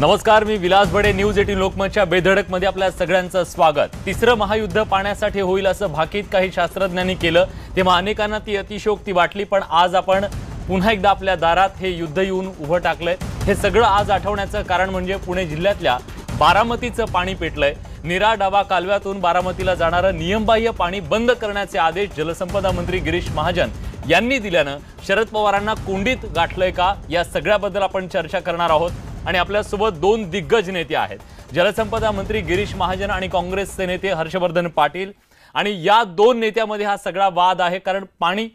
नमस्कार, मी विलास बडे. न्यूज 18 लोकमतच्या बेधडक मध्ये आपल्या सगळ्यांचं स्वागत. तिसरं महायुद्ध पाण्यासाठी होईल असं भाकीत काही शास्त्रज्ञांनी केलं, तेव्हा अनेकांना ती अतिशयोक्ती वाटली. पण आज आपण पुन्हा एकदा आपल्या दारात हे युद्ध येऊन उभं टाकलंय. हे सगळं आज आठवण्याचं कारण म्हणजे पुणे जिल्ह्यातल्या बारामतीचं पाणी पेटलंय. नीरा डावा कालव्यातून बारामतीला जाणारं नियमबाह्य पाणी बंद करण्याचे आदेश जलसंपदा मंत्री गिरीश महाजन यांनी दिल्यानं शरद पवारांना कोंडीत गाठलंय का, या सगळ्याबद्दल आपण चर्चा करणार आहोत. आणि आपल्यासोबत दोन दिग्गज नेते आहेत, जलसंपदा मंत्री गिरीश महाजन आणि काँग्रेसचे नेते हर्षवर्धन पाटील. आणि या दोन नेत्यामध्ये हा सगळा वाद आहे, कारण पाणी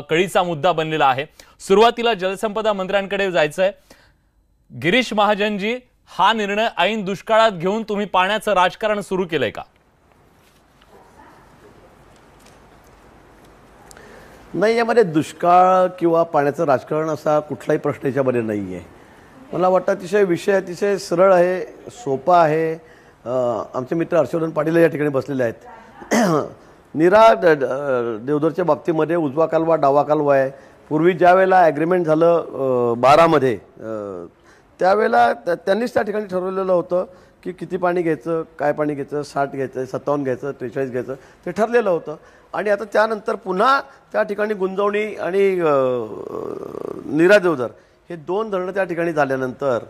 कळीचा मुद्दा बनलेला आहे. सुरुवातीला जलसंपदा मंत्र्यांकडे जायचंय. गिरीश महाजनजी, हा निर्णय ऐन दुष्काळात घेऊन तुम्ही पाण्याचं राजकारण सुरू केलंय का? नाही, यामध्ये दुष्काळ किंवा पाण्याचं राजकारण असा कुठलाही प्रश्न याच्यामध्ये नाही आहे. मला वाटतं विषय अतिशय सरळ आहे, सोपा आहे. आमचे मित्र हर्षवर्धन पाटील या ठिकाणी बसलेले आहेत. नीरा देवधरच्या बाबतीमध्ये उजवा कालवा डावा कालवा आहे. पूर्वी ज्या वेळेला ॲग्रीमेंट झालं 12मध्ये, त्यावेळेला त्यांनीच त्या ठिकाणी ठरवलेलं होतं की किती पाणी घ्यायचं, काय पाणी घ्यायचं, 60 घ्यायचं, 57 घ्यायचं, 43 घ्यायचं, ते ठरलेलं होतं. आणि आता त्यानंतर पुन्हा त्या ठिकाणी गुंजवणी आणि नीरा देवधर हे दोन धरणं त्या ठिकाणी झाल्यानंतर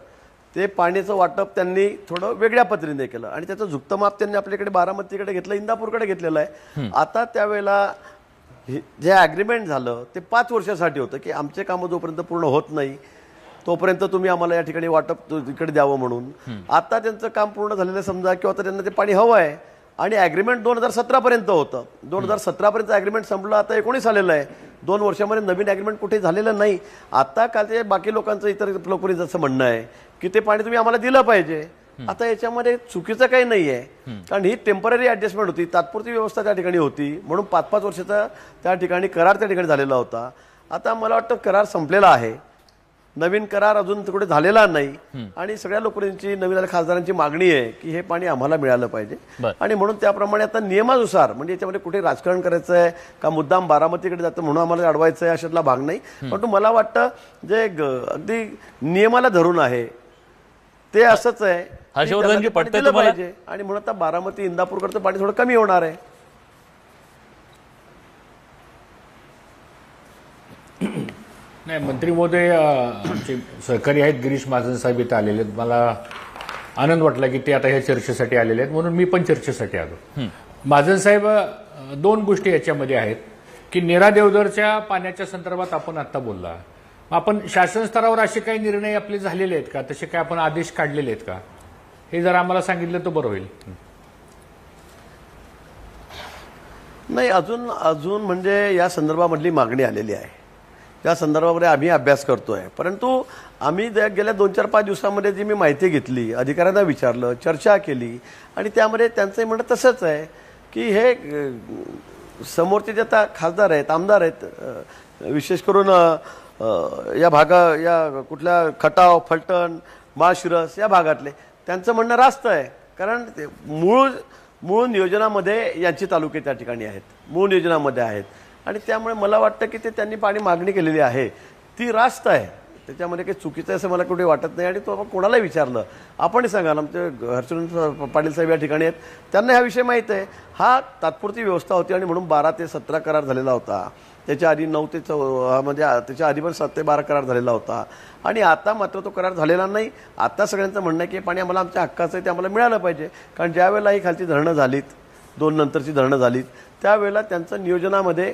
ते पाण्याचं वाटप त्यांनी थोडं वेगळ्या पद्धतीने केलं आणि त्याचं झुकतं माप त्यांनी आपल्याकडे बारामतीकडे घेतलं, इंदापूरकडे घेतलेलं आहे. आता त्यावेळेला जे ॲग्रीमेंट झालं ते 5 वर्षासाठी होतं की आमचे कामं जोपर्यंत पूर्ण होत नाही तोपर्यंत तुम्ही आम्हाला या ठिकाणी वाटप इकडे द्यावं म्हणून. आता त्यांचं काम पूर्ण झालेलं समजा, किंवा आता त्यांना ते पाणी हवं आहे. आणि ॲग्रीमेंट 2017 पर्यंत होतं. 2017 पर्यंत ॲग्रीमेंट संपलं, आता 19 आलेलं आहे. 2 वर्षामध्ये नवीन ॲग्रीमेंट कुठे झालेलं नाही. आता काल ते बाकी लोकांचं, इतर लोकांचं असं म्हणणं आहे की ते पाणी तुम्ही आम्हाला दिलं पाहिजे. आता याच्यामध्ये चुकीचं काही नाही आहे, कारण ही टेम्पररी ॲडजस्टमेंट होती, तात्पुरती व्यवस्था त्या ठिकाणी होती, म्हणून 5-5 वर्षाचा त्या ठिकाणी करार त्या ठिकाणी झालेला होता. आता मला वाटतं करार संपलेला आहे, नवीन करार अजून कुठे झालेला नाही. आणि सगळ्या लोकांची, नवीन खासदारांची मागणी आहे की हे पाणी आम्हाला मिळालं पाहिजे. आणि म्हणून त्याप्रमाणे आता नियमानुसार, म्हणजे याच्यामध्ये कुठे राजकारण करायचं आहे का मुद्दाम बारामतीकडे जातं म्हणून आम्हाला अडवायचं आहे अशातला भाग नाही. पण मला वाटतं जे अगदी नियमाला धरून आहे ते असंच आहे. हर्षवर्धनजी, पटतंय तुम्हाला? आणि म्हणून आता बारामती इंदापूरकडचं पाणी थोडं कमी होणार आहे. नाही, मंत्री महोदय आमचे सहकारी आहेत गिरीश महाजन साहेब इथं आलेले आहेत. मला आनंद वाटला की ते आता ह्या चर्चेसाठी आलेले आहेत, म्हणून मी पण चर्चेसाठी आलो. महाजन साहेब, 2 गोष्टी याच्यामध्ये आहेत की नीरा देवधरच्या पाण्याच्या संदर्भात आपण आत्ता बोलला. आपण शासन स्तरावर असे काही निर्णय आपले झालेले आहेत का, तसे काही आपण आदेश काढलेले आहेत का, हे जर आम्हाला सांगितलं तर बरं होईल. नाही, अजून म्हणजे या संदर्भामधली मागणी आलेली आहे, त्या संदर्भामध्ये आम्ही अभ्यास करतोय. परंतु आम्ही गेल्या 2-4-5 दिवसामध्ये जी मी माहिती घेतली, अधिकाऱ्यांना विचारलं, चर्चा केली, आणि त्यामध्ये त्यांचं म्हणणं तसंच आहे की हे समोरचे जे आता खासदार आहेत, आमदार आहेत, विशेष करून या कुठल्या खटाव, फलटण, माळशिरस या भागातले, त्यांचं म्हणणं रास्त आहे. कारण ते मूळ नियोजनामध्ये यांची तालुके त्या ठिकाणी आहेत, मूळ नियोजनामध्ये आहेत. आणि त्यामुळे मला वाटतं की ते त्यांनी पाणी मागणी केलेली आहे ती रास्त आहे, त्याच्यामध्ये काही चुकीचं असं मला कुठे वाटत नाही. आणि तो आपण कोणालाही विचारलं, आपण सांगाल, आमचे हर्षवर्धन पाटील साहेब या ठिकाणी आहेत, त्यांना हा विषय माहीत आहे. हा तात्पुरती व्यवस्था होती आणि म्हणून 12 ते 17 करार झालेला होता. त्याच्या आधी 9 ते 14, म्हणजे त्याच्या आधी पण 7 ते 12 करार झालेला होता. आणि आता मात्र तो करार झालेला नाही. आता सगळ्यांचं म्हणणं आहे की पाणी आम्हाला आमच्या हक्काचं आहे, ते आम्हाला मिळालं पाहिजे. कारण ज्या वेळेला ही खालची धरणं झालीत, 2 नंतरची धरणं झालीत, त्यावेळेला त्यांचं नियोजनामध्ये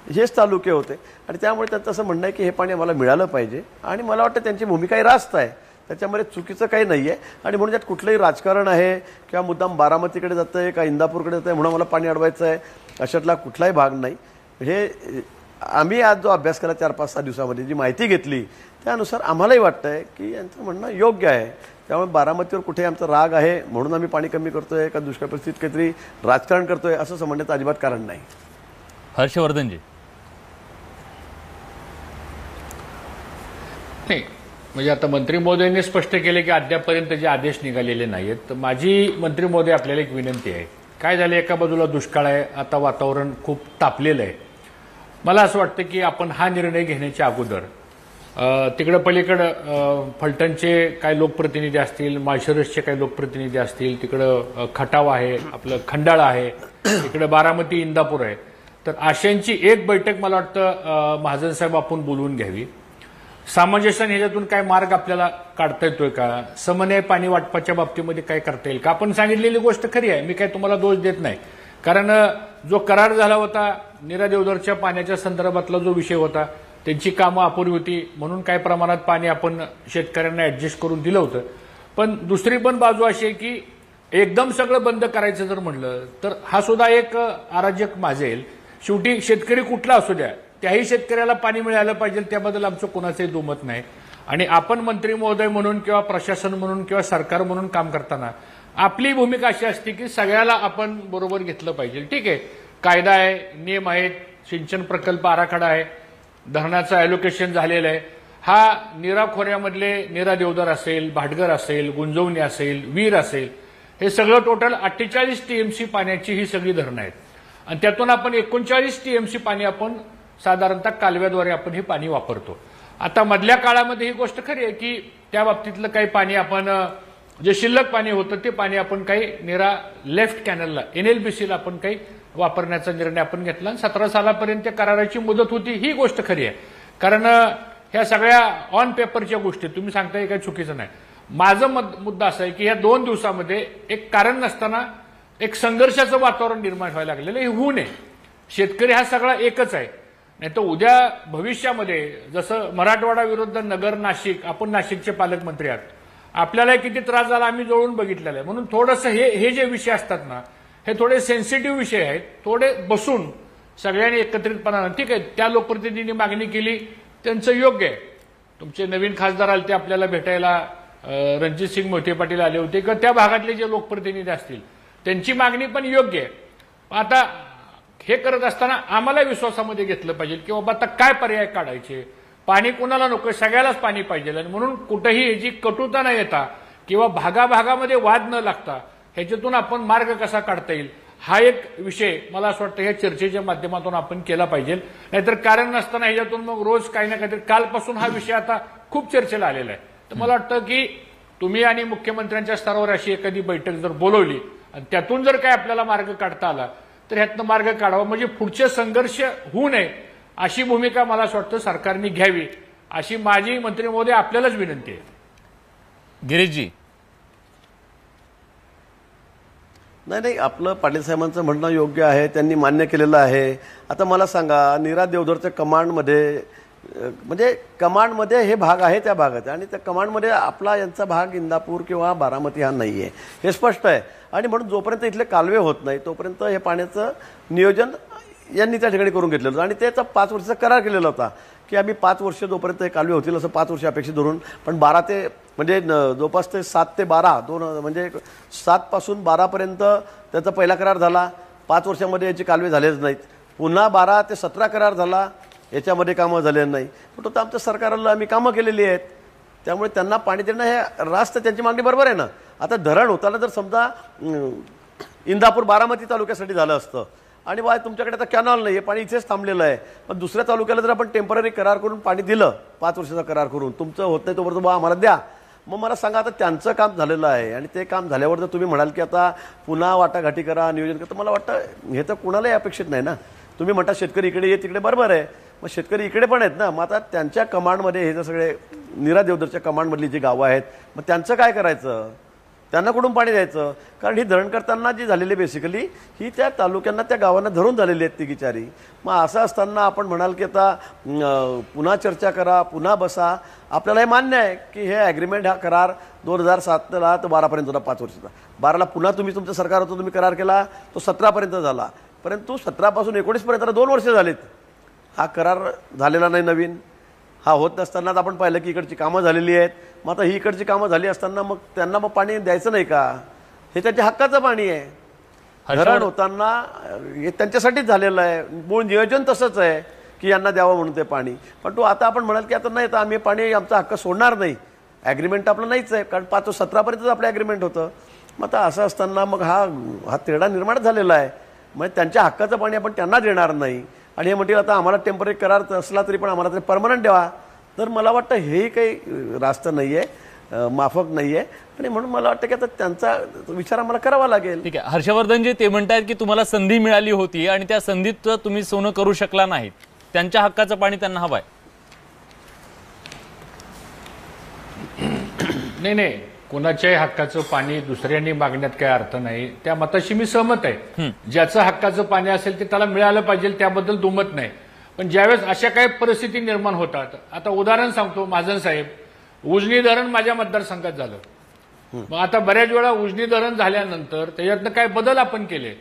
हेच तालुके होते. आणि त्यामुळे त्यांचं असं म्हणणं आहे की हे पाणी आम्हाला मिळालं पाहिजे. आणि मला वाटतं त्यांची भूमिकाही रास्त आहे, त्याच्यामध्ये चुकीचं काही नाही आहे. आणि म्हणून त्यात कुठलंही राजकारण आहे किंवा मुद्दाम बारामतीकडे जातं आहे का इंदापूरकडे जातं आहे म्हणून मला पाणी अडवायचं आहे अशातला कुठलाही भाग नाही. हे आम्ही आज जो अभ्यास केला 4-5-6 दिवसामध्ये, जी माहिती घेतली, त्यानुसार आम्हालाही वाटतं आहे की यांचं म्हणणं योग्य आहे. त्यामुळे बारामतीवर कुठे आमचा राग आहे म्हणून आम्ही पाणी कमी करतोय का दुष्काळ परिस्थितीत काहीतरी राजकारण करतोय असं समजण्याचं अजिबात कारण नाही. हर्षवर्धनजी, नाही, म्हणजे आता मंत्री महोदयांनी स्पष्ट केले की अद्यापपर्यंत जे आदेश निघालेले नाहीत. तर माझी मंत्री महोदय आपल्याला एक विनंती आहे. काय झालं, एका बाजूला दुष्काळ आहे, आता वातावरण खूप तापलेलं आहे. मला असं वाटतं की आपण हा निर्णय घेण्याच्या अगोदर तिकडं पलीकडं फलटणचे काही लोकप्रतिनिधी असतील, माळशिरसचे काही लोकप्रतिनिधी असतील, तिकडं खटाव आहे, आपलं खंडाळा आहे, तिकडं बारामती, इंदापूर आहे. तर अशांची एक बैठक मला वाटतं महाजन साहेब आपण बोलवून घ्यावी. सामंजस्याने ह्याच्यातून काय मार्ग आपल्याला काढता येतोय का, समन्वय पाणी वाटपाच्या बाबतीमध्ये काय करता येईल का. आपण सांगितलेली गोष्ट खरी आहे, मी काय तुम्हाला दोष देत नाही. कारण जो करार झाला होता नीरा देवधरच्या पाण्याच्या संदर्भातला जो विषय होता, त्यांची कामं अपुरी होती म्हणून काही प्रमाणात पाणी आपण शेतकऱ्यांना ऍडजस्ट करून दिलं होतं. पण दुसरी पण बाजू अशी आहे की एकदम सगळं बंद करायचं जर म्हणलं तर हा सुद्धा एक अराजक माजेल. शेवटी शेतकरी कुठला असू द्या, त्याही शेतकऱ्याला पाणी मिळालं पाहिजे, त्याबद्दल आमचं कोणाचंही दुमत नाही. आणि आपण मंत्री महोदय म्हणून किंवा प्रशासन म्हणून किंवा सरकार म्हणून काम करताना आपली भूमिका अशी असते की सगळ्याला आपण बरोबर घेतलं पाहिजे. ठीक आहे, कायदा आहे, नियम आहेत, सिंचन प्रकल्प आराखडा आहे, धरणाचं ॲलोकेशन झालेलं आहे. हा नीरा खोऱ्यामधले नीरा देवधर असेल, भाटघर असेल, गुंजवणी असेल, वीर असेल, हे सगळं टोटल 48 टीएमसी पाण्याची ही सगळी धरणं आहेत. आणि त्यातून आपण 39 टीएमसी पाणी आपण साधारणतः कालव्याद्वारे आपण हे पाणी वापरतो. आता मधल्या काळामध्ये ही गोष्ट खरी आहे की त्या बाबतीतलं काही पाणी आपण जे शिल्लक पाणी होतं ते पाणी आपण काही नीरा लेफ्ट कॅनलला NLBCला आपण काही वापरण्याचा निर्णय आपण घेतला. 17 सालापर्यंत कराराची मुदत होती, ही गोष्ट खरी आहे. कारण ह्या सगळ्या ऑन पेपरच्या गोष्टी तुम्ही सांगताय काही चुकीचं नाही. माझं मुद्दा असा आहे की या 2 दिवसामध्ये एक कारण नसताना एक संघर्षाचं वातावरण निर्माण व्हायला लागलेलं हे होऊ नये. शेतकरी हा सगळा एकच आहे. नाही तर उद्या भविष्यामध्ये जसं मराठवाडा विरुद्ध नगर, नाशिक, आपण नाशिकचे पालकमंत्री आहात, आपल्याला किती त्रास झाला आम्ही जवळून बघितलेलं आहे. म्हणून थोडंसं हे जे विषय असतात ना, हे थोडे सेन्सिटिव्ह विषय आहेत. थोडे बसून सगळ्यांनी एकत्रितपणानं, ठीक आहे, त्या लोकप्रतिनिधींनी मागणी केली त्यांचं योग्य आहे. तुमचे नवीन खासदार आले ते आपल्याला भेटायला, रणजित सिंग मोहिते पाटील आले होते, किंवा त्या भागातले जे लोकप्रतिनिधी असतील त्यांची मागणी पण योग्य आहे. आता हे करत असताना आम्हाला विश्वासामध्ये घेतलं पाहिजे की बाबा आता काय पर्याय काढायचे, पाणी कुणाला नको, सगळ्यालाच पाणी पाहिजे. आणि म्हणून कुठेही ह्याची कटुता न येता किंवा भागाभागामध्ये वाद न लागता ह्याच्यातून आपण मार्ग कसा काढता येईल, हा एक विषय मला असं वाटतं ह्या चर्चेच्या माध्यमातून आपण केला पाहिजे. नाहीतर कारण नसताना ह्याच्यातून मग रोज काही ना काहीतरी, कालपासून हा विषय आता खूप चर्चेला आलेला आहे. तर मला वाटतं की तुम्ही आणि मुख्यमंत्र्यांच्या स्तरावर अशी एखादी बैठक जर बोलवली आणि त्यातून जर काय आपल्याला मार्ग काढता आला तर ह्यातनं मार्ग काढावा, म्हणजे पुढचे संघर्ष होऊ नये अशी भूमिका मला असं वाटतं सरकारने घ्यावी, अशी माझी मंत्री महोदय आपल्यालाच विनंती आहे. गिरीशजी. नाही, आपलं पाटील साहेबांचं म्हणणं योग्य आहे, त्यांनी मान्य केलेलं आहे. आता मला सांगा, नीरा देवधरच्या कमांडमध्ये, म्हणजे कमांडमध्ये हे भाग आहे त्या भागात, आणि त्या कमांडमध्ये आपला यांचा भाग इंदापूर किंवा बारामती हा नाही आहे, हे स्पष्ट आहे. आणि म्हणून जोपर्यंत इथले कालवे होत नाही तोपर्यंत हे पाण्याचं नियोजन यांनी त्या ठिकाणी करून घेतलेलं होतं. आणि त्याचा 5 वर्षाचा करार केलेला होता की आम्ही 5 वर्ष जोपर्यंत हे कालवे होतील असं 5 वर्ष अपेक्षित धरून, पण 12 ते म्हणजे जवळपास ते 7 ते 12 म्हणजे 7 पासून 12 पर्यंत त्याचा पहिला करार झाला. 5 वर्षामध्ये याचे कालवे झालेच नाहीत. पुन्हा 12 ते 17 करार झाला, याच्यामध्ये कामं झालेली नाही. पण तो आमच्या सरकारला आम्ही कामं केलेली आहेत, त्यामुळे त्यांना पाणी देणं हे रास्त त्यांची मागणी बरोबर आहे ना. आता धरण होताना जर समजा इंदापूर बारामती तालुक्यासाठी झालं असतं आणि बा तुमच्याकडे आता कॅनॉल नाही आहे, पाणी इथेच थांबलेलं आहे, पण दुसऱ्या तालुक्याला जर आपण टेम्पररी करार करून पाणी दिलं, 5 वर्षाचा करार करून, तुमचं होत नाही तोपर्यंत बा आम्हाला द्या, मग मला सांगा आता त्यांचं काम झालेलं आहे. आणि ते काम झाल्यावर जर तुम्ही म्हणाल की आता पुन्हा वाटाघाटी करा, नियोजन करा, तर मला वाटतं हे तर कुणालाही अपेक्षित नाही ना. तुम्ही म्हणता शेतकरी इकडे ये तिकडे, बरोबर आहे, मग शेतकरी इकडे पण आहेत ना. मग आता त्यांच्या कमांडमध्ये हे जर सगळे नीरा देवधरच्या कमांडमधली जी गावं आहेत, मग त्यांचं काय करायचं, त्यांना कुठून पाणी द्यायचं. कारण ही धरण करताना जी झालेली बेसिकली ही त्या तालुक्यांना, त्या गावांना धरून झालेली आहेत तिघी चारी. मग असं असताना आपण म्हणाल की आता पुन्हा चर्चा करा, पुन्हा बसा. आपल्याला हे मान्य आहे की हे ॲग्रीमेंट, हा करार 2007ला तर 12पर्यंत होता, 5 वर्षाचा. 12ला पुन्हा तुम्ही तुमचं सरकार होतं, तुम्ही करार केला, तो 17पर्यंत झाला. परंतु 17 पासून 19पर्यंत 2 वर्ष झालीत, हा करार झालेला नाही नवीन. हा होत नसतानाच आपण पाहिलं की इकडची कामं झालेली आहेत. मग आता ही इकडची कामं झाली असताना मग त्यांना मग पाणी द्यायचं नाही का? हे त्यांच्या हक्काचं पाणी आहे. धरण होताना हे त्यांच्यासाठीच झालेलं आहे, मूळ नियोजन तसंच आहे की यांना द्यावं म्हणून ते पाणी. पण तो आता आपण म्हणाल की आता नाही, तर आम्ही पाणी आमचा हक्क सोडणार नाही, ॲग्रीमेंट आपलं नाहीच आहे, कारण 17पर्यंतच आपलं ॲग्रीमेंट होतं. मग आता असं असताना मग हा तिरडा निर्माण झालेला आहे. म्हणजे त्यांच्या हक्काचं पाणी आपण त्यांना देणार नाही. आणि हे म्हणतील आता आम्हाला टेम्पररी करार असला तरी पण आम्हाला तरी परमनंट द्यावा. तर मला वाटतं हेही काही रास्त नाही आहे, माफक नाही आहे, आणि म्हणून मला वाटतं की आता त्यांचा विचार आम्हाला करावा लागेल. ठीक आहे. हर्षवर्धनजी ते म्हणतायत की तुम्हाला संधी मिळाली होती आणि त्या संधीत तुम्ही सोनं करू शकला नाहीत, त्यांच्या हक्काचं पाणी त्यांना हवंय. नाही, कोणाच्याही हक्काचं पाणी दुसऱ्यांनी मागण्यात काही अर्थ नाही. त्या मताशी मी सहमत आहे. ज्याचं हक्काचं पाणी असेल ते त्याला मिळालं पाहिजे, त्याबद्दल दुमत नाही. पण ज्यावेळेस अशा काही परिस्थिती निर्माण होतात, आता उदाहरण सांगतो, महाजन साहेब, उजनी धरण माझ्या मतदारसंघात झालं. मग आता बऱ्याच वेळा उजनी धरण झाल्यानंतर त्याच्यातनं काय बदल आपण केले.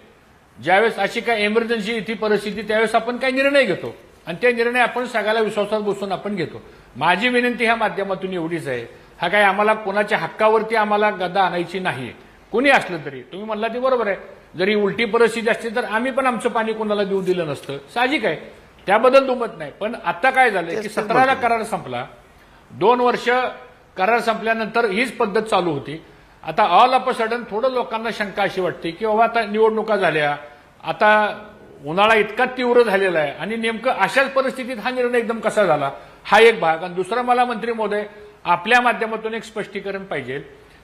ज्यावेळेस अशी काय इमर्जन्सी इथे परिस्थिती, त्यावेळेस आपण काही निर्णय घेतो आणि ते निर्णय आपण सगळ्याला विश्वासात बसून आपण घेतो. माझी विनंती ह्या माध्यमातून एवढीच आहे, हा काय आम्हाला कोणाच्या हक्कावरती आम्हाला गदा आणायची नाहीये. कोणी असलं तरी, तुम्ही म्हणला ते बरोबर आहे, जरी उलटी परिस्थिती असते तर आम्ही पण आमचं पाणी कोणाला देऊ दिलं नसतं, साहजिक आहे, त्याबद्दल दुमत नाही. पण आता काय झालंय की 17ला करार संपला, 2 वर्ष करार संपल्यानंतर हीच पद्धत चालू होती. आता ऑल ऑफ अ सडन थोडं लोकांना शंका अशी वाटते की बाबा आता निवडणुका झाल्या, आता उन्हाळा इतका तीव्र झालेला आहे आणि नेमकं अशाच परिस्थितीत हा निर्णय एकदम कसा झाला, हा एक भाग. आणि दुसरा, मला मंत्री महोदय आपल्या माध्यमातून एक स्पष्टीकरण पाहिजे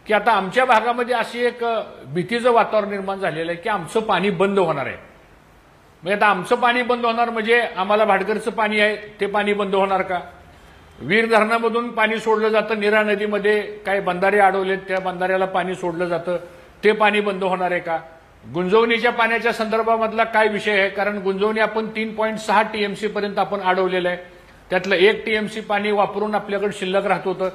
की आता आमच्या भागामध्ये अशी एक भीतीचं वातावरण निर्माण झालेलं आहे की आमचं पाणी बंद होणार आहे. म्हणजे आता आमचं पाणी बंद होणार म्हणजे आम्हाला भाटघरचं पाणी आहे ते पाणी बंद होणार का? वीर धरणामधून पाणी सोडलं जातं, नीरा नदीमध्ये काही बंधारे अडवलेत, त्या बंधाऱ्याला पाणी सोडलं जातं, ते पाणी बंद होणार आहे का? गुंजवणीच्या पाण्याच्या संदर्भामधला काय विषय आहे? कारण गुंजवणी आपण 3.6 TMC पर्यंत आपण अडवलेलं आहे, त्यातलं 1 TMC पाणी वापरून आपल्याकडे शिल्लक राहत होतं.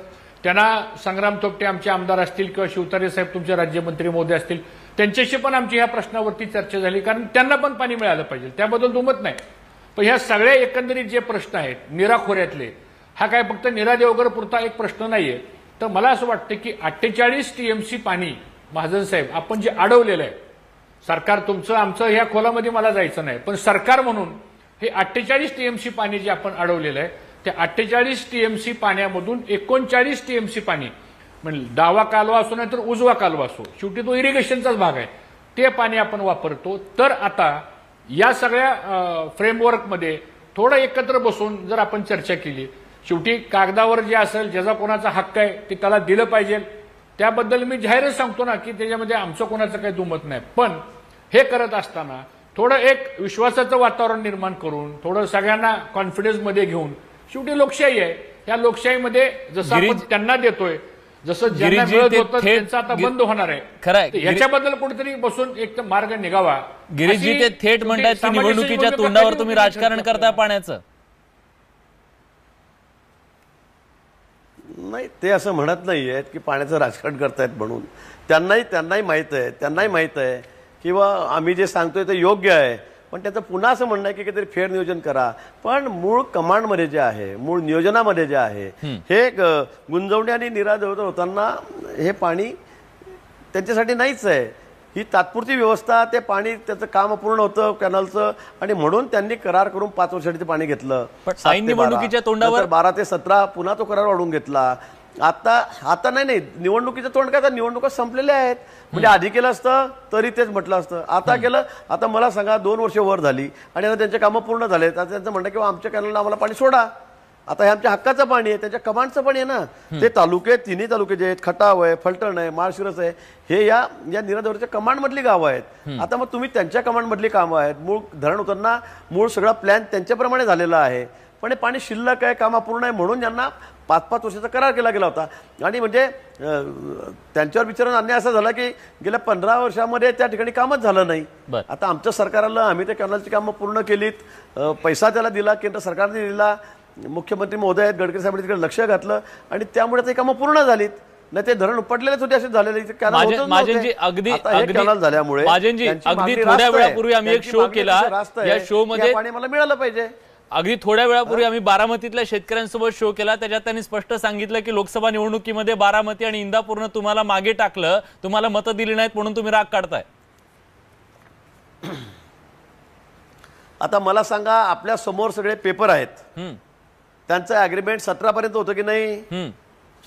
त्यांना संग्राम थोपटे आमचे आमदार असतील किंवा शिवतारे साहेब तुमचे राज्यमंत्री महोदय असतील, त्यांच्याशी पण आमची ह्या प्रश्नावरती चर्चा झाली, कारण त्यांना पण पाणी मिळालं पाहिजे, त्याबद्दल दुमत नाही. पण ह्या सगळ्या एकंदरीत जे प्रश्न आहेत नीरा खोऱ्यातले, हा काय फक्त नीरा देवघर पुरता एक प्रश्न नाहीये. तर मला असं वाटतं की 48 TMC पाणी महाजन साहेब आपण जे अडवलेलं आहे, सरकार तुमचं आमचं ह्या खोलामध्ये मला जायचं नाही, पण सरकार म्हणून हे 48 TMC पाणी जे आपण अडवलेलं आहे, त्या 48 TMC पाण्यामधून 39 TMC पाणी, म्हणजे डावा कालवा असो नाही तर उजवा कालवा असो, शेवटी तो इरिगेशनचाच भाग आहे, ते पाणी आपण वापरतो. तर आता या सगळ्या फ्रेमवर्कमध्ये थोडं एकत्र बसून जर आपण चर्चा केली, शेवटी कागदावर जे असेल, ज्याचा कोणाचा हक्क आहे ते त्याला दिलं पाहिजे, त्याबद्दल मी जाहीरच सांगतो ना की त्याच्यामध्ये आमचं कोणाचं काही दुमत नाही. पण हे करत असताना थोडं एक विश्वासाचं वातावरण निर्माण करून, थोडं सगळ्यांना कॉन्फिडन्समध्ये घेऊन, शेवटी लोकशाही आहे, या लोकशाहीमध्ये जसं आपण त्यांना देतोय, जसं ज्यांना मिळत होतं त्यांचं आता बंद होणार आहे, खरंय, याच्याबद्दल कुठेतरी बसून एक मार्ग निघावा. गिरीशजी ते थेट म्हणतात की निवडणुकीच्या तोंडावर तुम्ही राजकारण करताय पाण्याचं. नाही, ते असं म्हणत नाही आहेत की पाण्याचं राजकारण करतायत म्हणून. त्यांनाही माहीत आहे किंवा आम्ही जे सांगतोय ते योग्य आहे, पण त्याचं पुन्हा असं म्हणणं आहे की काहीतरी फेर नियोजन करा. पण मूळ कमांडमध्ये जे आहे, मूळ नियोजनामध्ये जे आहे, हे गुंजवणी आणि नीरा देवघर होताना हे पाणी त्यांच्यासाठी नाहीच आहे, ही तात्पुरती व्यवस्था. ते पाणी त्याचं काम पूर्ण होतं कॅनलचं, आणि म्हणून त्यांनी करार करून 5 वर्षासाठी ते पाणी घेतलं. ऐन निवडणुकीच्या तोंडावर 12 ते 17 पुन्हा तो करार वाढवून घेतला. आता नाही, निवडणुकीचं तोंड काय, आता निवडणुका संपलेल्या आहेत. म्हणजे आधी केलं असतं तरी तेच म्हटलं असतं, आता केलं. आता मला सांगा, 2 वर्ष वर झाली आणि आता त्यांचे कामं पूर्ण झाले, आता त्यांचं म्हणणं किंवा आमच्या कॅनलला आम्हाला पाणी सोडा. आता हे आमच्या हक्काचं पाणी आहे, त्यांच्या कमांडचं पाणी आहे ना. ते तालुके, तिन्ही तालुके जे आहेत, खटाव आहे, फलटण आहे, माळशिरस आहे, हे या नीरादेवघरच्या कमांडमधली गावं आहेत. आता मग तुम्ही त्यांच्या कमांडमधली कामं आहेत, मूळ धरण उतरना, मूळ सगळा प्लॅन त्यांच्याप्रमाणे झालेला आहे, पण हे पाणी शिल्लक आहे, काम अपूर्ण आहे, म्हणून यांना 5-5 वर्षाचा करार केला गेला होता. आणि म्हणजे त्यांच्यावर विचारून अन्याय असा झाला की गेल्या 15 वर्षामध्ये त्या ठिकाणी कामच झालं नाही. आता आमचं सरकार आलं, आम्ही त्या कॅनलची कामं पूर्ण केलीत, पैसा त्याला दिला, केंद्र सरकारने दिला, मुख्यमंत्री महोदय आहेत, गडकरी साहेबांनी तिकडे लक्ष घातलं आणि त्यामुळे ते कामं पूर्ण झालीत. नाही ते धरण उपटलेलेच होते, असे झालेले कॅनल झाल्यामुळे. अगदी थोड्या वेळापूर्वी आम्ही एक शो केला, या शो मध्ये पाणी मला मिळालं पाहिजे. अगदी थोड्या वेळापूर्वी आम्ही बारामतीतल्या शेतकऱ्यांसोबत शो केला, त्याच्यात त्यांनी स्पष्ट सांगितलं की लोकसभा निवडणुकीमध्ये बारामती आणि इंदापूरनं तुम्हाला मागे टाकलं, तुम्हाला मतं दिली नाहीत म्हणून तुम्ही राग काढताय. आता मला सांगा, आपल्या समोर सगळे पेपर आहेत, त्यांचं अग्रीमेंट 17 पर्यंत होतं की नाही?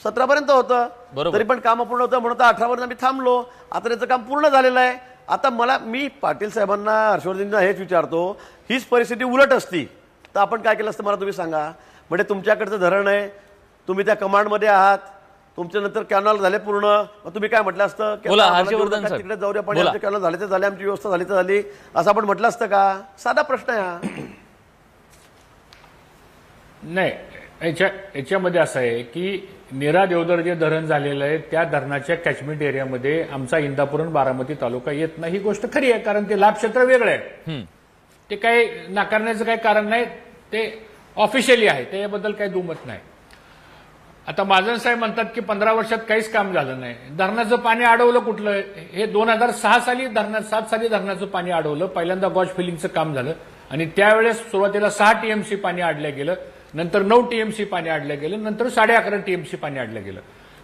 17 पर्यंत होतं, तरी पण काम पूर्ण होतं म्हणून 18 पर्यंत आम्ही थांबलो. आता त्याचं काम पूर्ण झालेलं आहे. आता मी पाटील साहेबांना, हर्षवर्धनजींना हेच विचारतो, हीच परिस्थिती उलट असती तर आपण काय केलं असतं मला तुम्ही सांगा. म्हणजे तुमच्याकडचं धरण आहे, तुम्ही त्या कमांडमध्ये आहात, तुमच्या नंतर कॅनॉल झाले पूर्ण, मग तुम्ही काय म्हटलं असतं की बोला, आता आम्हाला हर्षवर्धन तिकडे साहेब. जाऊ द्या, पाणी बोला. आमचे कॅनॉल झाले तर झाले, आमची व्यवस्था झाली तर झाली, असं आपण म्हटलं असतं का? साधा प्रश्न आहे हा. नाही, याच्यामध्ये असं आहे की नीरा देवधर जे धरण झालेलं आहे त्या धरणाच्या कॅचमेंट एरियामध्ये आमचा इंदापूर आणि बारामती तालुका येत नाही, ही गोष्ट खरी आहे, कारण ते लाभक्षेत्र वेगळं आहे. ते काही नाकारण्याचं काही कारण नाही, ते ऑफिशियली आहे, त्याबद्दल काही दुमत नाही. आता महाजन साहेब म्हणतात की 15 वर्षात काहीच काम झालं नाही. धरणाचं पाणी अडवलं कुठलं? हे 2006 साली 7 साली धरणाचं पाणी अडवलं, पहिल्यांदा गॉज फिलिंगचं काम झालं आणि त्यावेळेस सुरुवातीला 6 टीएमसी पाणी अडलं गेलं, नंतर 9 टीएमसी पाणी अडलं गेलं, नंतर 11.5 टीएमसी पाणी अडलं गेलं.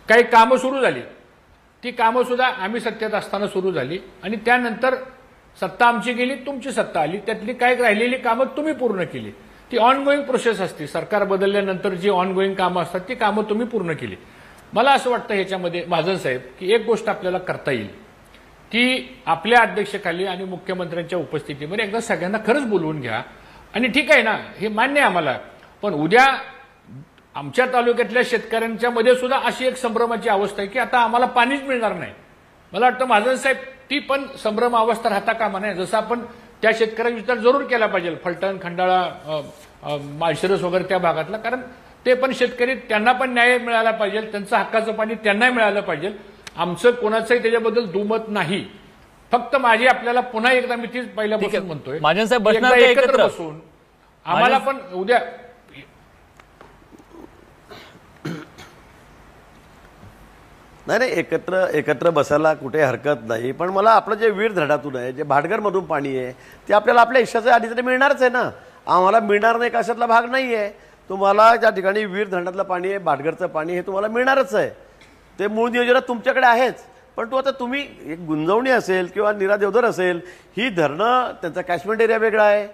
काही कामं सुरू झाली, ती कामं सुद्धा आम्ही सत्तेत असताना सुरू झाली आणि त्यानंतर सत्ता आमची गेली, तुमची सत्ता आली, त्यातली काही राहिलेली कामं तुम्ही पूर्ण केली. ती ऑनगोईंग प्रोसेस असते, सरकार बदलल्यानंतर जी ऑनगोईंग कामं असतात ती कामं तुम्ही पूर्ण केली. मला असं वाटतं ह्याच्यामध्ये महाजन साहेब की एक गोष्ट आपल्याला करता येईल की आपल्या अध्यक्षाखाली आणि मुख्यमंत्र्यांच्या उपस्थितीमध्ये एकदा सगळ्यांना खरंच बोलवून घ्या. आणि ठीक आहे ना, हे मान्य आहे आम्हाला, पण उद्या आमच्या तालुक्यातल्या शेतकऱ्यांच्या मध्ये सुद्धा अशी एक संभ्रमाची अवस्था आहे की आता आम्हाला पाणीच मिळणार नाही. मला वाटतं महाजन साहेब ती पण संभ्रम अवस्था राहता कामा नये. जसं आपण त्या शेतकऱ्यांचा विचार जरूर केला पाहिजे, फलटण, खंडाळा, माळशिरस वगैरे त्या भागातला, कारण ते पण शेतकरी, त्यांना पण न्याय मिळाला पाहिजे, त्यांचं हक्काचं पाणी त्यांनाही मिळालं पाहिजे. आमचं कोणाचंही त्याच्याबद्दल दुमत नाही. फक्त माझी आपल्याला पुन्हा एकदा मी तीच पहिल्यापासून म्हणतोय, महाजन साहेब एकदा बसणार का एकत्र एकत्र? बसून आम्हाला पण उद्या नाही, एकत्र बसायला कुठे हरकत नाही, पण मला आपलं जे वीर धरणातून आहे, जे भाटघरमधून पाणी आहे, ते आपल्याला आपल्या हिश्श्याचं आधी तरी मिळणारच आहे ना. आम्हाला मिळणार नाही कशातला भाग नाही आहे. तुम्हाला ज्या ठिकाणी वीर धरणातलं पाणी आहे, भाटघरचं पाणी, हे तुम्हाला मिळणारच आहे. ते मूळ नियोजनात तुमच्याकडे आहेच. पण तो आता तुम्ही एक गुंजवणी असेल किंवा नीरा देवधर असेल, ही धरणं त्यांचा कॅचमेंट एरिया वेगळा आहे,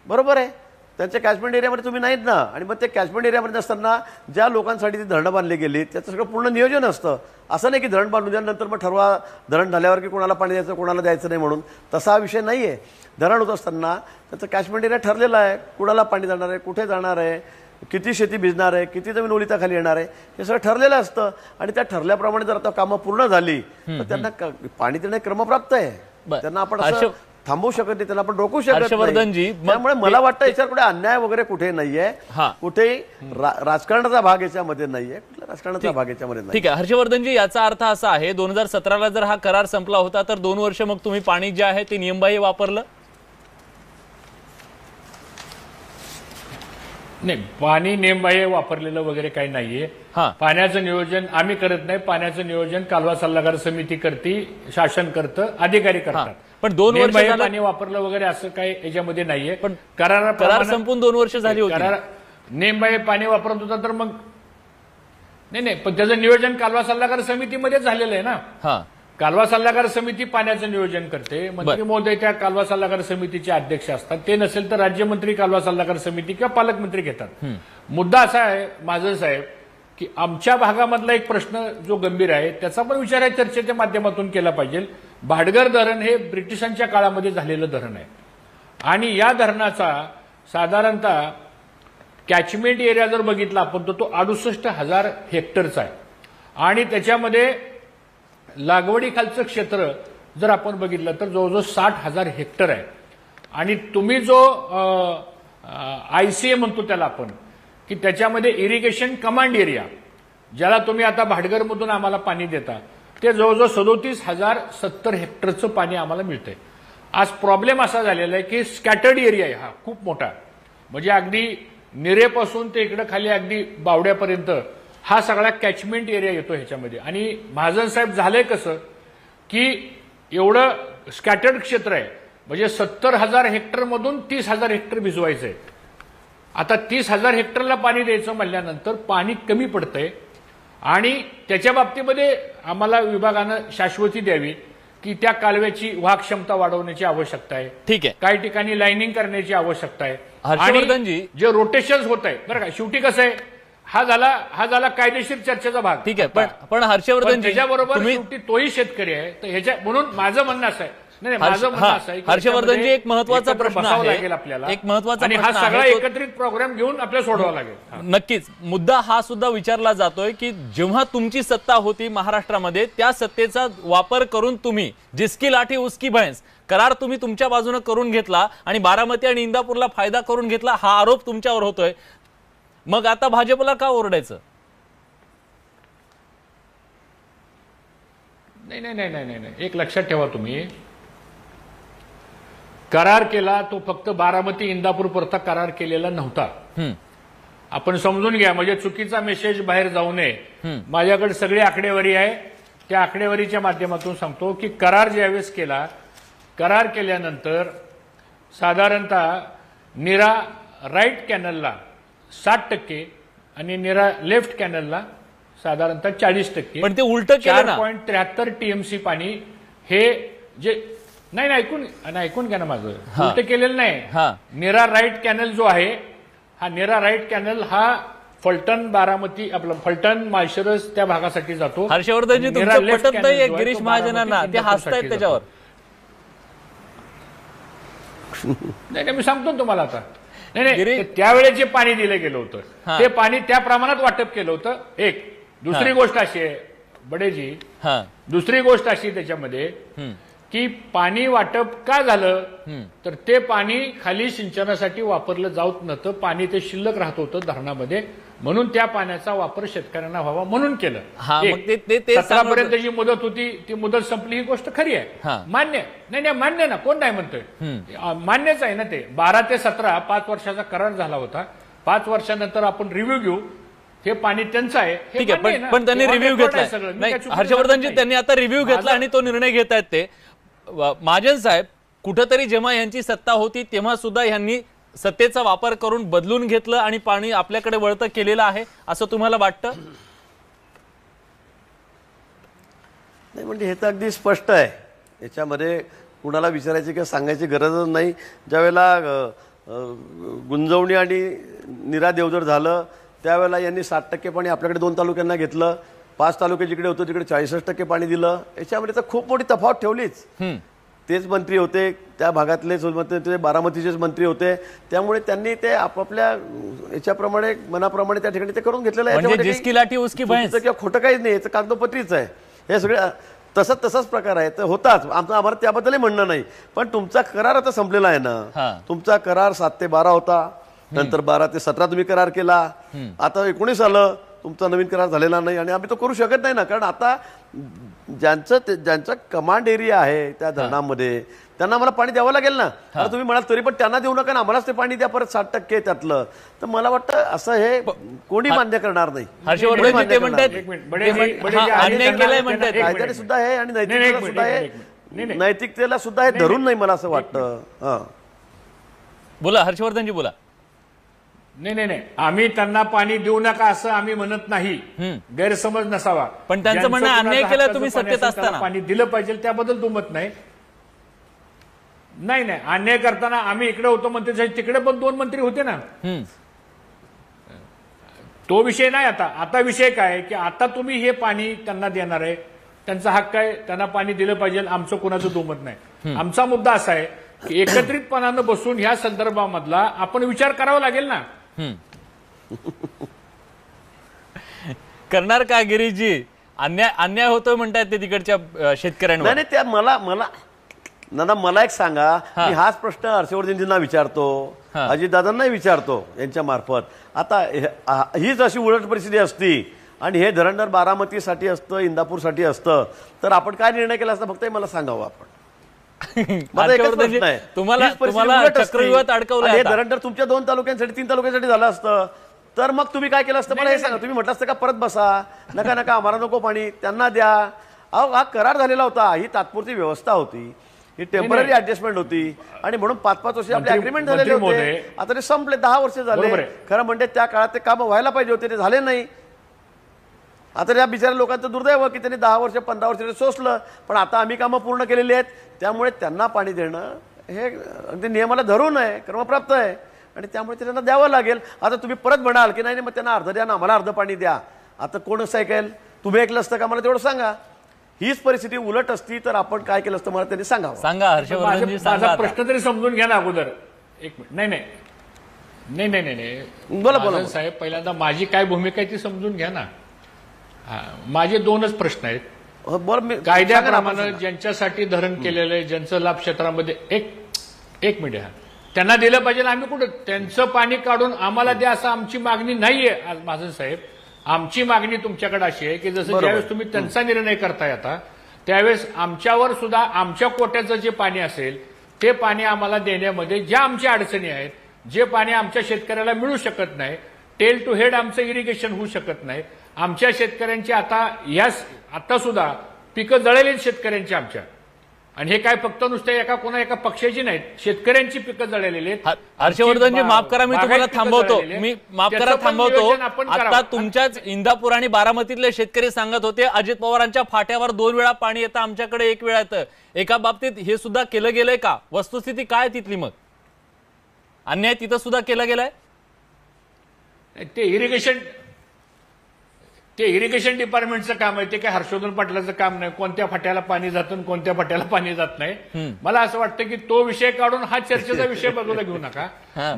बरोबर आहे, त्यांच्या कॅचमेंट एरियामध्ये तुम्ही नाहीत ना. आणि मग ते कॅचमेंट एरियामध्ये नसताना ज्या लोकांसाठी ती धरणं बांधली गेली त्याचं सगळं पूर्ण नियोजन असतं. असं नाही की धरण बांधून द्यानंतर मग ठरवा धरण झाल्यावर की कोणाला पाणी द्यायचं कोणाला द्यायचं नाही म्हणून, तसा हा विषय नाही आहे. धरण होत असताना त्याचं कॅचमेंट एरिया ठरलेला आहे, कुणाला पाणी जाणार आहे, कुठे जाणार आहे, किती शेती भिजणार आहे, किती जमीन ओलिताखाली येणार आहे, हे सगळं ठरलेलं असतं. आणि त्या ठरल्याप्रमाणे जर आता कामं पूर्ण झाली तर त्यांना पाणी देणे क्रमप्राप्त आहे. त्यांना आपण असं थांबवू शकत नाही, त्यांना आपण रोखू शकत नाही. त्यामुळे मला वाटतं याच्यावर कुठे अन्याय वगैरे कुठे नाहीये, कुठेही राजकारणाचा भाग याच्यामध्ये नाहीये, राजकारणाचा भाग याच्यामध्ये नाही. ठीक आहे हर्षवर्धनजी, याचा अर्थ असा आहे 2017ला जर हा करार संपला होता तर 2 वर्ष मग तुम्ही पाणी जे आहे ते नियमबाह्य वापरलं? नाही, पाणी नियमबाह्य वापरलेलं वगैरे काही नाहीये. पाण्याचं नियोजन आम्ही करत नाही, पाण्याचं नियोजन कालवा सल्लागार समिती करते, शासन करतं, अधिकारी करतात. पण 2 वर्ष पाणी वापरलं वगैरे असं काही याच्यामध्ये नाहीये. पण करार संपून 2 वर्ष झाली होती. नियमबाह्य पाणी वापरत होता तर मग नाही, पण त्याचं नियोजन कालवा सल्लागार समितीमध्येच झालेलं आहे ना. कालवा सल्लागार समिती पाण्याचं नियोजन करते, मंत्री महोदय त्या कालवा सल्लागार समितीचे अध्यक्ष असतात. ते नसेल तर राज्यमंत्री कालवा सल्लागार समिती किंवा पालकमंत्री घेतात. मुद्दा असा आहे माझं साहेब की आमच्या भागामधला एक प्रश्न जो गंभीर आहे त्याचा पण विचार आहे चर्चेच्या माध्यमातून केला पाहिजे. भाटघर धरण हे ब्रिटिशांच्या काळामध्ये झालेलं धरण आहे आणि या धरणाचा साधारणतः कॅचमेंट एरिया जर बघितला आपण तर तो 68,000 हेक्टरचा आहे आणि त्याच्यामध्ये लागवडीखालचं क्षेत्र जर आपण बघितलं तर जवळजवळ 60,000 हेक्टर आहे. आणि तुम्ही जो ICA म्हणतो त्याला आपण की त्याच्यामध्ये इरिगेशन कमांड एरिया, ज्याला तुम्ही आता भाटघरमधून आम्हाला पाणी देता, ते जवळजवळ 37,070 हेक्टरचं पाणी आम्हाला मिळतंय. आज प्रॉब्लेम असा झालेला आहे की स्कॅटर्ड एरिया आहे हा खूप मोठा, म्हणजे अगदी निरेपासून ते इकडे खाली अगदी बावड्यापर्यंत हा सगळा कॅचमेंट एरिया येतो ह्याच्यामध्ये. आणि महाजन साहेब झालंय कसं की एवढं स्कॅटर्ड क्षेत्र आहे, म्हणजे 70,000 हेक्टरमधून 30,000 हेक्टर भिजवायचंय. आता 30,000 हेक्टरला पाणी द्यायचं म्हणल्यानंतर पाणी कमी पडतंय आणि त्याच्या बाबतीमध्ये आम्हाला विभागानं शाश्वती द्यावी की त्या कालव्याची वाहक क्षमता वाढवण्याची आवश्यकता आहे. ठीक आहे, काही ठिकाणी लाईनिंग करण्याची आवश्यकता आहे. हर्षवर्धनजी, जे रोटेशन होत आहे बरं का, शेवटी कसं आहे, हा झाला कायदेशीर चर्चेचा भाग. ठीक आहे, पण हर्षवर्धनजी त्याच्याबरोबर शेवटी तोही शेतकरी आहे तर ह्याच्या म्हणून माझं म्हणणं असं आहे नाही, माझं म्हणणं असं आहे की हर्षवर्धनजी, एक महत्त्वाचा एकत्र प्रश्न बसावं आहे. लागेल आपल्याला, एक महत्त्वाचा आणि हा प्रश्न सगळा आहे तो- एकत्रित प्रोग्राम घेऊन आपल्याला सोडवावा लागेल. नक्कीच मुद्दा हा सुद्धा विचारला जातोय की जेव्हा तुमची सत्ता होती महाराष्ट्रामध्ये, त्या सत्तेचा वापर करून तुम्ही जिसकी लाठी उसकी भैंस करार तुम्ही तुमच्या बाजूने करून घेतला आणि बारामती आणि इंदापूरला फायदा करून घेतला, हा आरोप तुमच्यावर होतोय. मग आता भाजपला का ओरडायचं? नाही नाही नाही नाही नाही, एक लक्षात ठेवा, तुम्ही करार केला तो फक्त बारामती इंदापूर पुरता करार केलेला नव्हता. आपण समजून घ्या, म्हणजे चुकीचा मेसेज बाहेर जाऊ नये. माझ्याकडे सगळी आकडेवारी आहे, त्या आकडेवारीच्या माध्यमातून सांगतो की करार ज्यावेळेस केला, करार केल्यानंतर साधारणतः नीरा राईट कॅनलला 60% आणि नीरा लेफ्ट कॅनलला साधारणतः 40%. पण ते उलटं केलं ना. 4.73 TMC पाणी हे जे नाही ऐकून घ्या ना, माझं उलटं केलेलं नाही. नीरा राईट कॅनल जो आहे, हा नीरा राईट कॅनल हा फलटण बारामती आपलं फलटण माळशिरस त्या भागासाठी जातो. हर्षवर्धनजी, नीरा तुमचं लेफ्ट पटत कॅनल नाहीये जो आहे, गिरीश तो महाजनांना, बारामती ते हसतायत इंदापूरसाठी त्याच्यावर. नाही मी सांगतो ना तुम्हाला आता. नाही गिरीश- त्यावेळेस जे पाणी दिलं गेलं होतं ते पाणी त्या प्रमाणात वाटप केलं होतं. एक दुसरी गोष्ट अशी आहे बडेजी, दुसरी गोष्ट अशी त्याच्यामध्ये की पाणी वाटप का झालं, तर ते पाणी खाली सिंचनासाठी वापरलं जात नव्हतं, पाणी ते शिल्लक राहत होतं धरणामध्ये, म्हणून त्या पाण्याचा वापर शेतकऱ्यांना व्हावा म्हणून केलं. 17पर्यंत जी मुदत होती ती मुदत संपली, ही गोष्ट खरी आहे, मान्य. नाही मान्य ना, कोण नाही म्हणतोय, मान्यच आहे ना. ते 12 ते 17 5 वर्षाचा करार झाला होता. 5 वर्षानंतर आपण रिव्ह्यू घेऊ, हे पाणी त्यांचं आहे. ठीक आहे, पण त्यांनी रिव्ह्यू घेतला नाही. हर्षवर्धनजी, त्यांनी आता रिव्ह्यू घेतला आणि तो निर्णय घेत आहेत ते. महाजन साहेब, कुठेतरी जेव्हा यांची सत्ता होती तेव्हा सुद्धा यांनी सत्तेचा वापर करून बदलून घेतलं आणि पाणी आपल्याकडे वळतं केलेलं आहे, असं तुम्हाला वाटतं? नाही, म्हणजे हे तर अगदी स्पष्ट आहे. याच्यामध्ये कुणाला विचारायची किंवा सांगायची गरजच नाही. ज्यावेळेला गुंजवणी आणि नीरा देवजर झालं त्यावेळेला यांनी 60% पाणी आपल्याकडे 2 तालुक्यांना घेतलं. 5 तालुके जिकडे होते तिकडे 46% पाणी दिलं. याच्यामध्ये तर खूप मोठी तफावत ठेवलीच. तेच मंत्री होते त्या भागातलेच, बारामतीचेच मंत्री होते, त्यामुळे त्यांनी ते आपापल्या याच्याप्रमाणे मनाप्रमाणे त्या ठिकाणी ते करून घेतलेलं आहे. म्हणजे जिसकी लाठी उसकी भैंस किंवा खोटं काहीच नाही, याचं कागदोपत्रीच आहे. हे सगळे तसाच प्रकार आहे. तर होताच, आम्हाला त्याबद्दलही म्हणणं नाही. पण तुमचा करार आता संपलेला आहे ना. तुमचा करार 7 ते 12 होता, नंतर 12 ते 17 तुम्ही करार केला, आता 19 आलं, तुमचा नवीन करार झालेला नाही. आणि आम्ही तो करू शकत नाही ना, कारण आता ज्यांचा कमांड एरिया आहे त्या धरणामध्ये त्यांना मला पाणी द्यावं लागेल ना. आता तुम्ही म्हणाल तरी पण त्यांना देऊ नका ना, आम्हालाच ते पाणी द्या परत 60% त्यातलं. तर मला वाटतं असं हे कोणी मान्य करणार नाही. हर्षवर्धन ते म्हणतात अन्याय केलाय म्हणतात. कायद्याने सुद्धा आहे आणि नैतिकतेला सुद्धा आहे, नैतिकतेला सुद्धा हे धरून नाही मला असं वाटतं. बोला हर्षवर्धनजी, बोला. नाही, आम्ही त्यांना पाणी देऊ नका असं आम्ही म्हणत नाही, गैरसमज नसावा. पण त्यांचं म्हणणं अन्याय केला तुम्ही सत्तेत असताना, पाणी दिलं पाहिजे त्याबद्दल दुमत नाही. नाही अन्याय करताना आम्ही इकडे होतो मंत्री, तिकडे पण 2 मंत्री होते ना. तो विषय नाही. आता विषय काय की आता तुम्ही हे पाणी त्यांना देणार आहे, त्यांचा हक्क आहे, त्यांना पाणी दिलं पाहिजे, आमचं कोणाचं दुमत नाही. आमचा मुद्दा असा आहे की एकत्रितपणानं बसून ह्या संदर्भामधला आपण विचार करावा लागेल ना. करणार का गिरीशजी? अन्याय होतोय म्हणतात ते तिकडच्या शेतकऱ्यांवर. नाही, त्या मला एक सांगा, मी हाच प्रश्न हर्षवर्धनजींना विचारतो, अजितदादांनाही विचारतो यांच्या मार्फत. आता हीच अशी उलट परिस्थिती असती आणि हे धरण जर बारामतीसाठी असतं, इंदापूरसाठी असतं, तर आपण काय निर्णय केला असता फक्त मला सांगावं आपण. तुम्हाला चक्रव्यूहात अडकवलं. हे धरण जर तुमच्या 2 तालुक्यांसाठी 3 तालुक्यांसाठी झालं असतं तर मग तुम्ही काय केलं असतं मला हे सांगा. तुम्ही म्हटलं असतं का परत बसा, नका आम्हाला नको पाणी, त्यांना द्या. अहो, हा करार झालेला होता, ही तात्पुरती व्यवस्था होती, ही टेम्पररी ऍडजस्टमेंट होती आणि म्हणून 5-5 वर्ष आपले अग्रीमेंट झालेले होते. आता ते संपले, 10 वर्ष झाले. खरं म्हणजे त्या काळात ते काम व्हायला पाहिजे होते, ते झाले नाही. आता त्या बिचाऱ्या लोकांचं दुर्दैव की त्यांनी 10 वर्ष 15 वर्ष सोसलं. पण आता आम्ही कामं पूर्ण केलेली आहेत, त्यामुळे त्यांना पाणी देणं हे अगदी नियमाला धरून आहे, क्रमप्राप्त आहे आणि त्यामुळे त्यांना द्यावं लागेल. आता तुम्ही परत म्हणाल की नाही मग त्यांना अर्ध द्या ना, आम्हाला अर्ध पाणी द्या. आता कोण असं ऐकेल? तुम्ही ऐकलं असतं का? मला तेवढं सांगा. हीच परिस्थिती उलट असती तर आपण काय केलं असतं मला त्यांनी सांगावं. सांगा हर्षवर्धनजी, सांगा माझा आता. प्रश्न तरी समजून घ्या ना अगोदर. एक मिनिट. नाही नाही नाही नाही नाही बोला, बोला. महाजन साहेब, पहिल्यांदा माझी काय भूमिका आहे ती समजून घ्या ना. माझे दोनच प्रश्न आहेत. बरं, मी- सांगा ना, कायद्याप्रमाणे आपण ज्यांच्यासाठी धरण केलेलं आहे, ज्यांचं लाभ क्षेत्रामध्ये एक मिनिट हा त्यांना दिलं पाहिजे ना. आम्ही कुठं त्यांचं पाणी काढून आम्हाला द्या असं आमची मागणी नाहीये. आज महाजन साहेब, आमची मागणी तुमच्याकडे अशी आहे की जसं बरोबर. ज्यावेळेस तुम्ही त्यांचा निर्णय करताय आता, त्यावेळेस आमच्यावर सुद्धा आमच्या कोट्याचं जे पाणी असेल ते पाणी आम्हाला देण्यामध्ये ज्या आमच्या अडचणी आहेत, जे पाणी आमच्या शेतकऱ्याला मिळू शकत नाही, टेल टू हेड आमचं इरिगेशन होऊ शकत नाही. आमच्या शेतकऱ्यांची आता सुद्धा पिकं जळलेली शेतकऱ्यांची आमच्या, आणि हे काय फक्त नुसतं एका पक्षाची नाहीत, शेतकऱ्यांची पिकं जळलेली आहेत. हर्षवर्धनजी, माफ करा, मी तुम्हाला बागायत थांबवतो. पिकं मी जळलेली माफ आहेत. करा, त्याचं पण थांबवतो. नियोजन आपण आता करावं. तुमच्याच इंदापूर आणि बारामतीतले शेतकरी सांगत होते अजित पवारांच्या फाट्यावर 2 वेळा पाणी येतं, आमच्याकडे 1 वेळा येतं. एका बाबतीत हे सुद्धा केलं गेलंय का? वस्तुस्थिती काय तिथली? मग अन्याय तिथं सुद्धा केला गेलाय? ते इरिगेशन डिपार्टमेंटचं काम आहे. ते काय हर्षवर्धन पाटलाचं काम नाही. कोणत्या फाट्याला पाणी जातं आणि कोणत्या फाट्याला पाणी जात नाही. मला असं वाटतं की तो विषय काढून हा चर्चेचा विषय बाजूला घेऊ नका.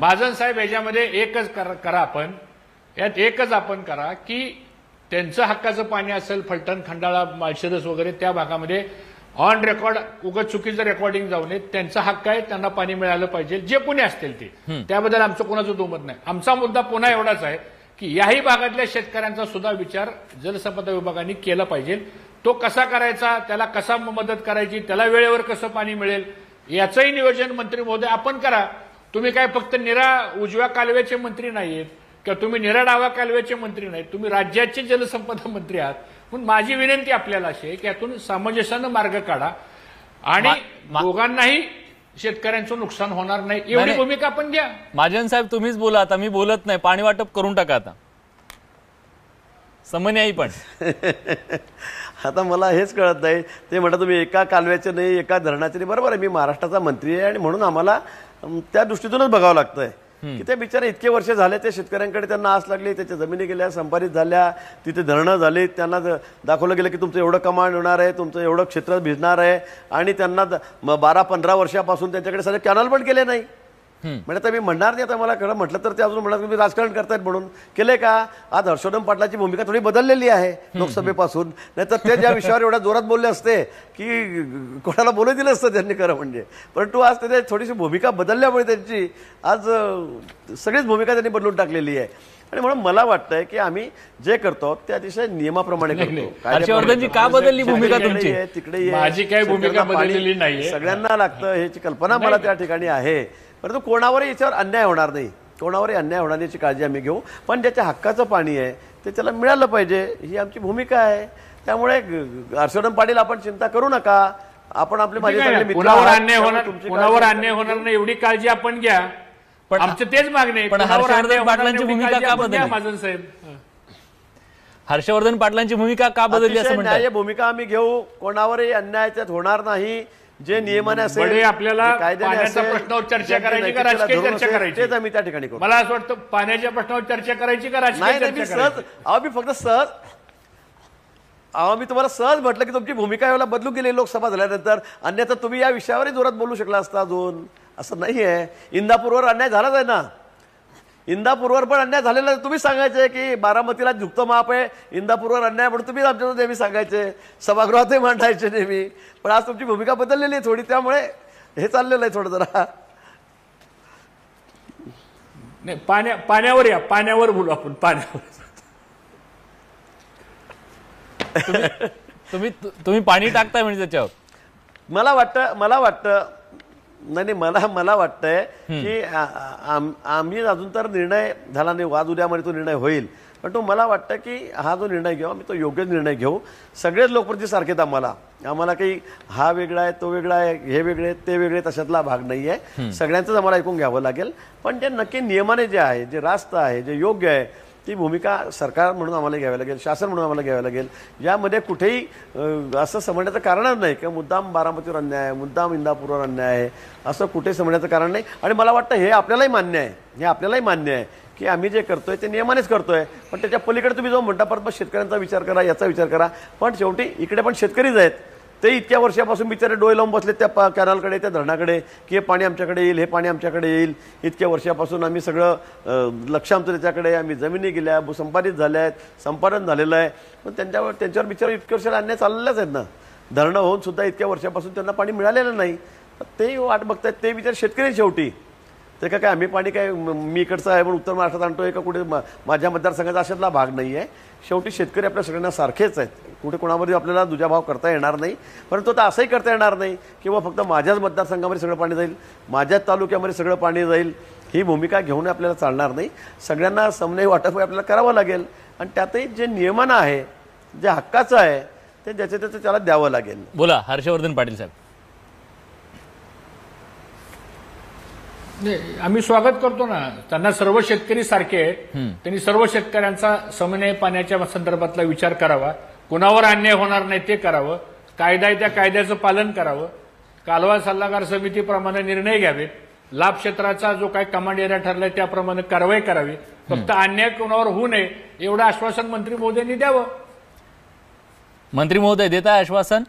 महाजन साहेब, याच्यामध्ये एकच करा आपण, यात एकच आपण करा की त्यांचं हक्काचं पाणी असेल, फलटण, खंडाळा, माळशिरस वगैरे त्या भागामध्ये ऑन रेकॉर्ड उगाच चुकीचं रेकॉर्डिंग जाऊ नये. त्यांचा हक्क आहे, त्यांना पाणी मिळालं पाहिजे, जे कोणी असतील ते. त्याबद्दल आमचं कोणाचं दुमत नाही. आमचा मुद्दा पुन्हा एवढाच आहे की याही भागातल्या शेतकऱ्यांचा सुद्धा विचार जलसंपदा विभागाने केला पाहिजे. तो कसा करायचा, त्याला कसा मदत करायची, त्याला वेळेवर कसं पाणी मिळेल, याचंही नियोजन मंत्री महोदय आपण करा. तुम्ही काय फक्त उजव्या कालव्याचे मंत्री नाहीयेत किंवा तुम्ही डाव्या कालव्याचे मंत्री नाहीत, तुम्ही राज्याचे जलसंपदा मंत्री आहात. म्हणून माझी विनंती आपल्याला अशी आहे की यातून सामंजस्यानं मार्ग काढा आणि दोघांनाही शेतकऱ्यांचं नुकसान होणार नाही, एवढी भूमिका आपण घ्या. महाजन साहेब, तुम्हीच बोला आता, मी बोलत नाही. पाणी वाटप करून टाका आता, समन्यायी पण. आता मला हेच कळत नाही. ते म्हणतात तुम्ही एका कालव्याचे नाही, एका धरणाचे नाही. बरोबर आहे, मी महाराष्ट्राचा मंत्री आहे आणि म्हणून आम्हाला त्या दृष्टीतूनच बघावं लागतंय की ते बिचारे इतके वर्ष झाले, ते शेतकऱ्यांकडे त्यांना आस लागली, त्याच्या जमिनी गेल्या, संपादित झाल्या, तिथे धरणं झाली, त्यांना दाखवलं गेलं की तुमचं एवढं कमांड होणार आहे, तुमचं एवढं क्षेत्र भिजणार आहे, आणि त्यांना 12-15 वर्षापासून त्यांच्याकडे सारे कॅनल पण केले नाही. म्हणजे आता मी म्हणणार नाही, आता मला खरं म्हटलं तर ते अजून म्हणणार तुम्ही राजकारण करतायत म्हणून. केले का? आज हर्षवर्धन पाटलाची भूमिका थोडी बदललेली आहे लोकसभेपासून. नाहीतर ते ज्या विषयावर एवढ्या जोरात बोलले असते की कोणाला बोलू दिलं असतं त्यांनी, खरं म्हणजे. परंतु आज त्याची थोडीशी भूमिका बदलल्यामुळे त्यांची आज सगळीच भूमिका त्यांनी बदलून टाकलेली आहे. आणि म्हणून मला वाटतंय की आम्ही जे करतो ते अतिशय नियमाप्रमाणे करतो. हर्षवर्धनजी, का बदलली भूमिका तुमची? तिकडे माझी काही भूमिका बदललेली नाहीये. सगळ्यांना लागतं ह्याची कल्पना मला त्या ठिकाणी आहे. परंतु कोणावरही याच्यावर अन्याय होणार नाही, कोणावरही अन्याय होणार नाही याची काळजी आम्ही घेऊ. पण ज्याच्या हक्काचं पाणी आहे ते त्याला मिळालं पाहिजे, ही आमची भूमिका आहे. त्यामुळे हर्षवर्धन पाटील, आपण चिंता करू नका. आपण आपले माझे चांगले मित्र कुणावर आहात. अन्याय होणार, तुमची कुणावर काळजी अन्याय होणार नाही एवढी काळजी आपण घ्या. पण आमचं तेच मागणे आहे. पण कुणावर हर्षवर्धन अन्याय होणार पाटलांची नाही एवढी भूमिका काळजी का आपण घ्या, बदलली? महाजन साहेब. हर्षवर्धन पाटलांची भूमिका का बदलली असं अतिशय म्हणतात? न्याय्य भूमिका आम्ही घेऊ. कोणावरही अन्याय त्यात होणार नाही. जे नियमाने असेल, बडे, आपल्याला जे कायद्याने पाण्याच्या असेल, प्रश्नावर चर्चा ज्यांनी करायची का नैतिकतेला राजकीय धरून चर्चा असेल, करायची? तेच आम्ही त्या ठिकाणी करू. मला असं वाटतं पाण्याच्या प्रश्नावर चर्चा करायची का राजकीय नाही, मी चर्चा सहज करायची? मी फक्त मी तुम्हाला सहज म्हटलं की तुमची भूमिका यावेळेला बदलून गेली लोकसभा झाल्यानंतर. अन्यथा तुम्ही या विषयावरही जोरात बोलू शकला असता. अजून असं नाही आहे. इंदापूरवर अन्याय झालाच आहे ना. इंदापूरवर पण अन्याय झालेला आहे. तुम्ही सांगायचे की बारामतीला झुकतं माप आहे, इंदापूरवर अन्याय म्हणून तुम्ही आमच्या नेहमी सांगायचे, सभागृहातही मांडायचे नेहमी. पण आज तुमची भूमिका बदललेली आहे थोडी, त्यामुळे हे चाललेलं आहे थोडं जरा. नाही, पाण्यावर या, पाण्यावर बोलू आपण, पाण्यावर. तुम्ही पाणी टाकताय म्हणजे त्याच्यावर? मला वाटतं नाही, मला वाटतंय की आम्ही अजून तर निर्णय झाला नाही. वाद उद्यामध्ये तो निर्णय होईल. पण तो मला वाटतं की हा जो निर्णय घेऊ आम्ही तो योग्य निर्णय घेऊ. सगळेच लोकप्रतिनिधी सारखेत. आम्हाला काही हा वेगळा आहे, तो वेगळा आहे, हे वेगळे ते वेगळे, तशातला भाग नाही आहे. सगळ्यांचंच आम्हाला ऐकून घ्यावं लागेल. पण जे नक्की नियमाने जे आहे, जे रास्त आहे, जे योग्य आहे, ती भूमिका सरकार म्हणून आम्हाला घ्यावी लागेल, शासन म्हणून आम्हाला घ्यावी लागेल. यामध्ये कुठेही असं समजण्याचं कारणच नाही की मुद्दाम बारामतीवर अन्याय आहे, मुद्दाम इंदापूरवर अन्याय आहे, असं कुठे समजण्याचं कारण नाही. आणि मला वाटतं हे आपल्यालाही मान्य आहे, की आम्ही जे करतोय ते नियमानेच करतोय, पण त्याच्या पलीकडे तुम्ही जो म्हणता परत मग शेतकऱ्यांचा विचार करा, याचा विचार करा. पण शेवटी इकडे पण शेतकरीच आहेत. ते इतक्या वर्षापासून बिचारे डोळे लावून बसले त्या कॅनलकडे, त्या धरणाकडे, की हे पाणी आमच्याकडे येईल, हे पाणी आमच्याकडे येईल. इतक्या वर्षापासून आम्ही सगळं लक्ष आमचं त्याच्याकडे, आम्ही जमिनी गेल्या, भूसंपादित झाल्या आहेत, संपादन झालेलं आहे. पण त्यांच्यावर बिचारे इतक्या वर्षाला अन्याय चाललेलाच आहेत ना. धरणं होऊन सुद्धा इतक्या वर्षापासून त्यांना पाणी मिळालेलं नाही. ते वाट बघतायत, ते विचार शेतकरी शेवटी. ते काय आम्ही पाणी काय मी इकडचं आहे म्हणून उत्तर महाराष्ट्रात आणतोय का कुठे माझ्या मतदारसंघाचा अशातला भाग नाही आहे. शेवटी शेतकरी आपल्या सगळ्यांना सारखेच आहेत. कुठे कोणामध्ये आपल्याला दुजाभाव करता येणार नाही. परंतु आता असंही करता येणार नाही किंवा फक्त माझ्याच मतदारसंघामध्ये सगळं पाणी जाईल, माझ्याच तालुक्यामध्ये सगळं पाणी जाईल, ही भूमिका घेऊन आपल्याला चालणार नाही. सगळ्यांना समन्वय वाटप आपल्याला करावं लागेल. आणि त्यातही जे नियमानं आहे, जे हक्काचं आहे, ते ज्याचे त्याचं त्याला द्यावं लागेल. बोला हर्षवर्धन पाटील साहेब. आम्ही स्वागत करतो ना. त्यांना सर्व शेतकरी सारखे आहेत. त्यांनी सर्व शेतकऱ्यांचा समन्वय पाण्याच्या संदर्भातला विचार करावा. कुणावर अन्याय होणार नाही ते करावं. कायदा आहे त्या कायद्याचं पालन करावं. कालवा सल्लागार समितीप्रमाणे निर्णय घ्यावेत. लाभ क्षेत्राचा जो काही कमांड एरिया ठरलाय त्याप्रमाणे कारवाई करावी. फक्त अन्याय कुणावर होऊ नये एवढं आश्वासन मंत्री महोदयांनी द्यावं. मंत्री महोदय देत आहे आश्वासन?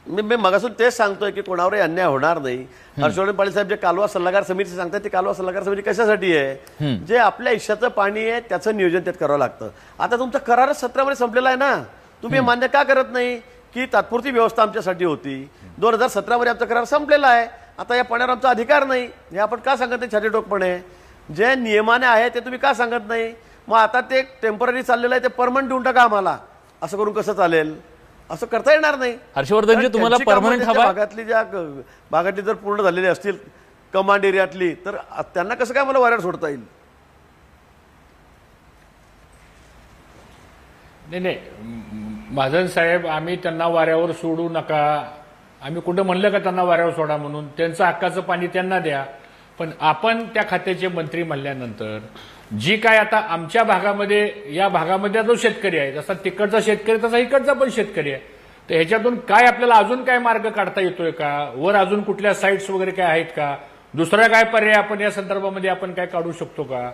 मी मगासून तेच सांगतोय की कोणावरही अन्याय होणार नाही. हर्षवर्धन पाटील साहेब जे कालवा सल्लागार समिती सांगतात, ते कालवा सल्लागार समिती कशासाठी आहे? जे आपल्या हिश्श्याचं पाणी आहे त्याचं नियोजन त्यात करावं लागतं. आता तुमचा करारच 17 मध्ये संपलेला आहे ना. तुम्ही मान्य का करत नाही की तात्पुरती व्यवस्था आमच्यासाठी होती? 2017 मध्ये आमचा करार संपलेला आहे. आता या पाण्यावर आमचा अधिकार नाही, हे आपण का सांगत नाही? छातीटोकपणे जे नियमाने आहे ते तुम्ही का सांगत नाही? मग आता ते टेम्पररी चाललेलं आहे, ते परमनंट देऊन टाका आम्हाला. असं करून कसं चालेल? असं करता येणार नाही. हर्षवर्धनजी तुम्हाला परमनंट हवा? भागातली जर पूर्ण झालेली असतील कमांड एरियातली, तर त्यांना कसं काय मला वाऱ्यावर सोडता येईल? नाही महाजन साहेब, आम्ही त्यांना वाऱ्यावर सोडू नका. आम्ही कुठं म्हणलं का त्यांना वाऱ्यावर सोडा म्हणून? त्यांचं हक्काचं पाणी त्यांना द्या. पण आपण त्या खात्याचे मंत्री म्हणल्यानंतर जी काय आता आमच्या भागामध्ये, या भागामध्ये जो शेतकरी आहे, जसा तिकडचा शेतकरी तसा इकडचा पण शेतकरी आहे, तर ह्याच्यातून काय आपल्याला अजून काय मार्ग काढता येतोय का? वर अजून कुठल्या साईट्स वगैरे काय आहेत का? दुसरा काय पर्याय आपण या संदर्भामध्ये आपण काय काढू शकतो का?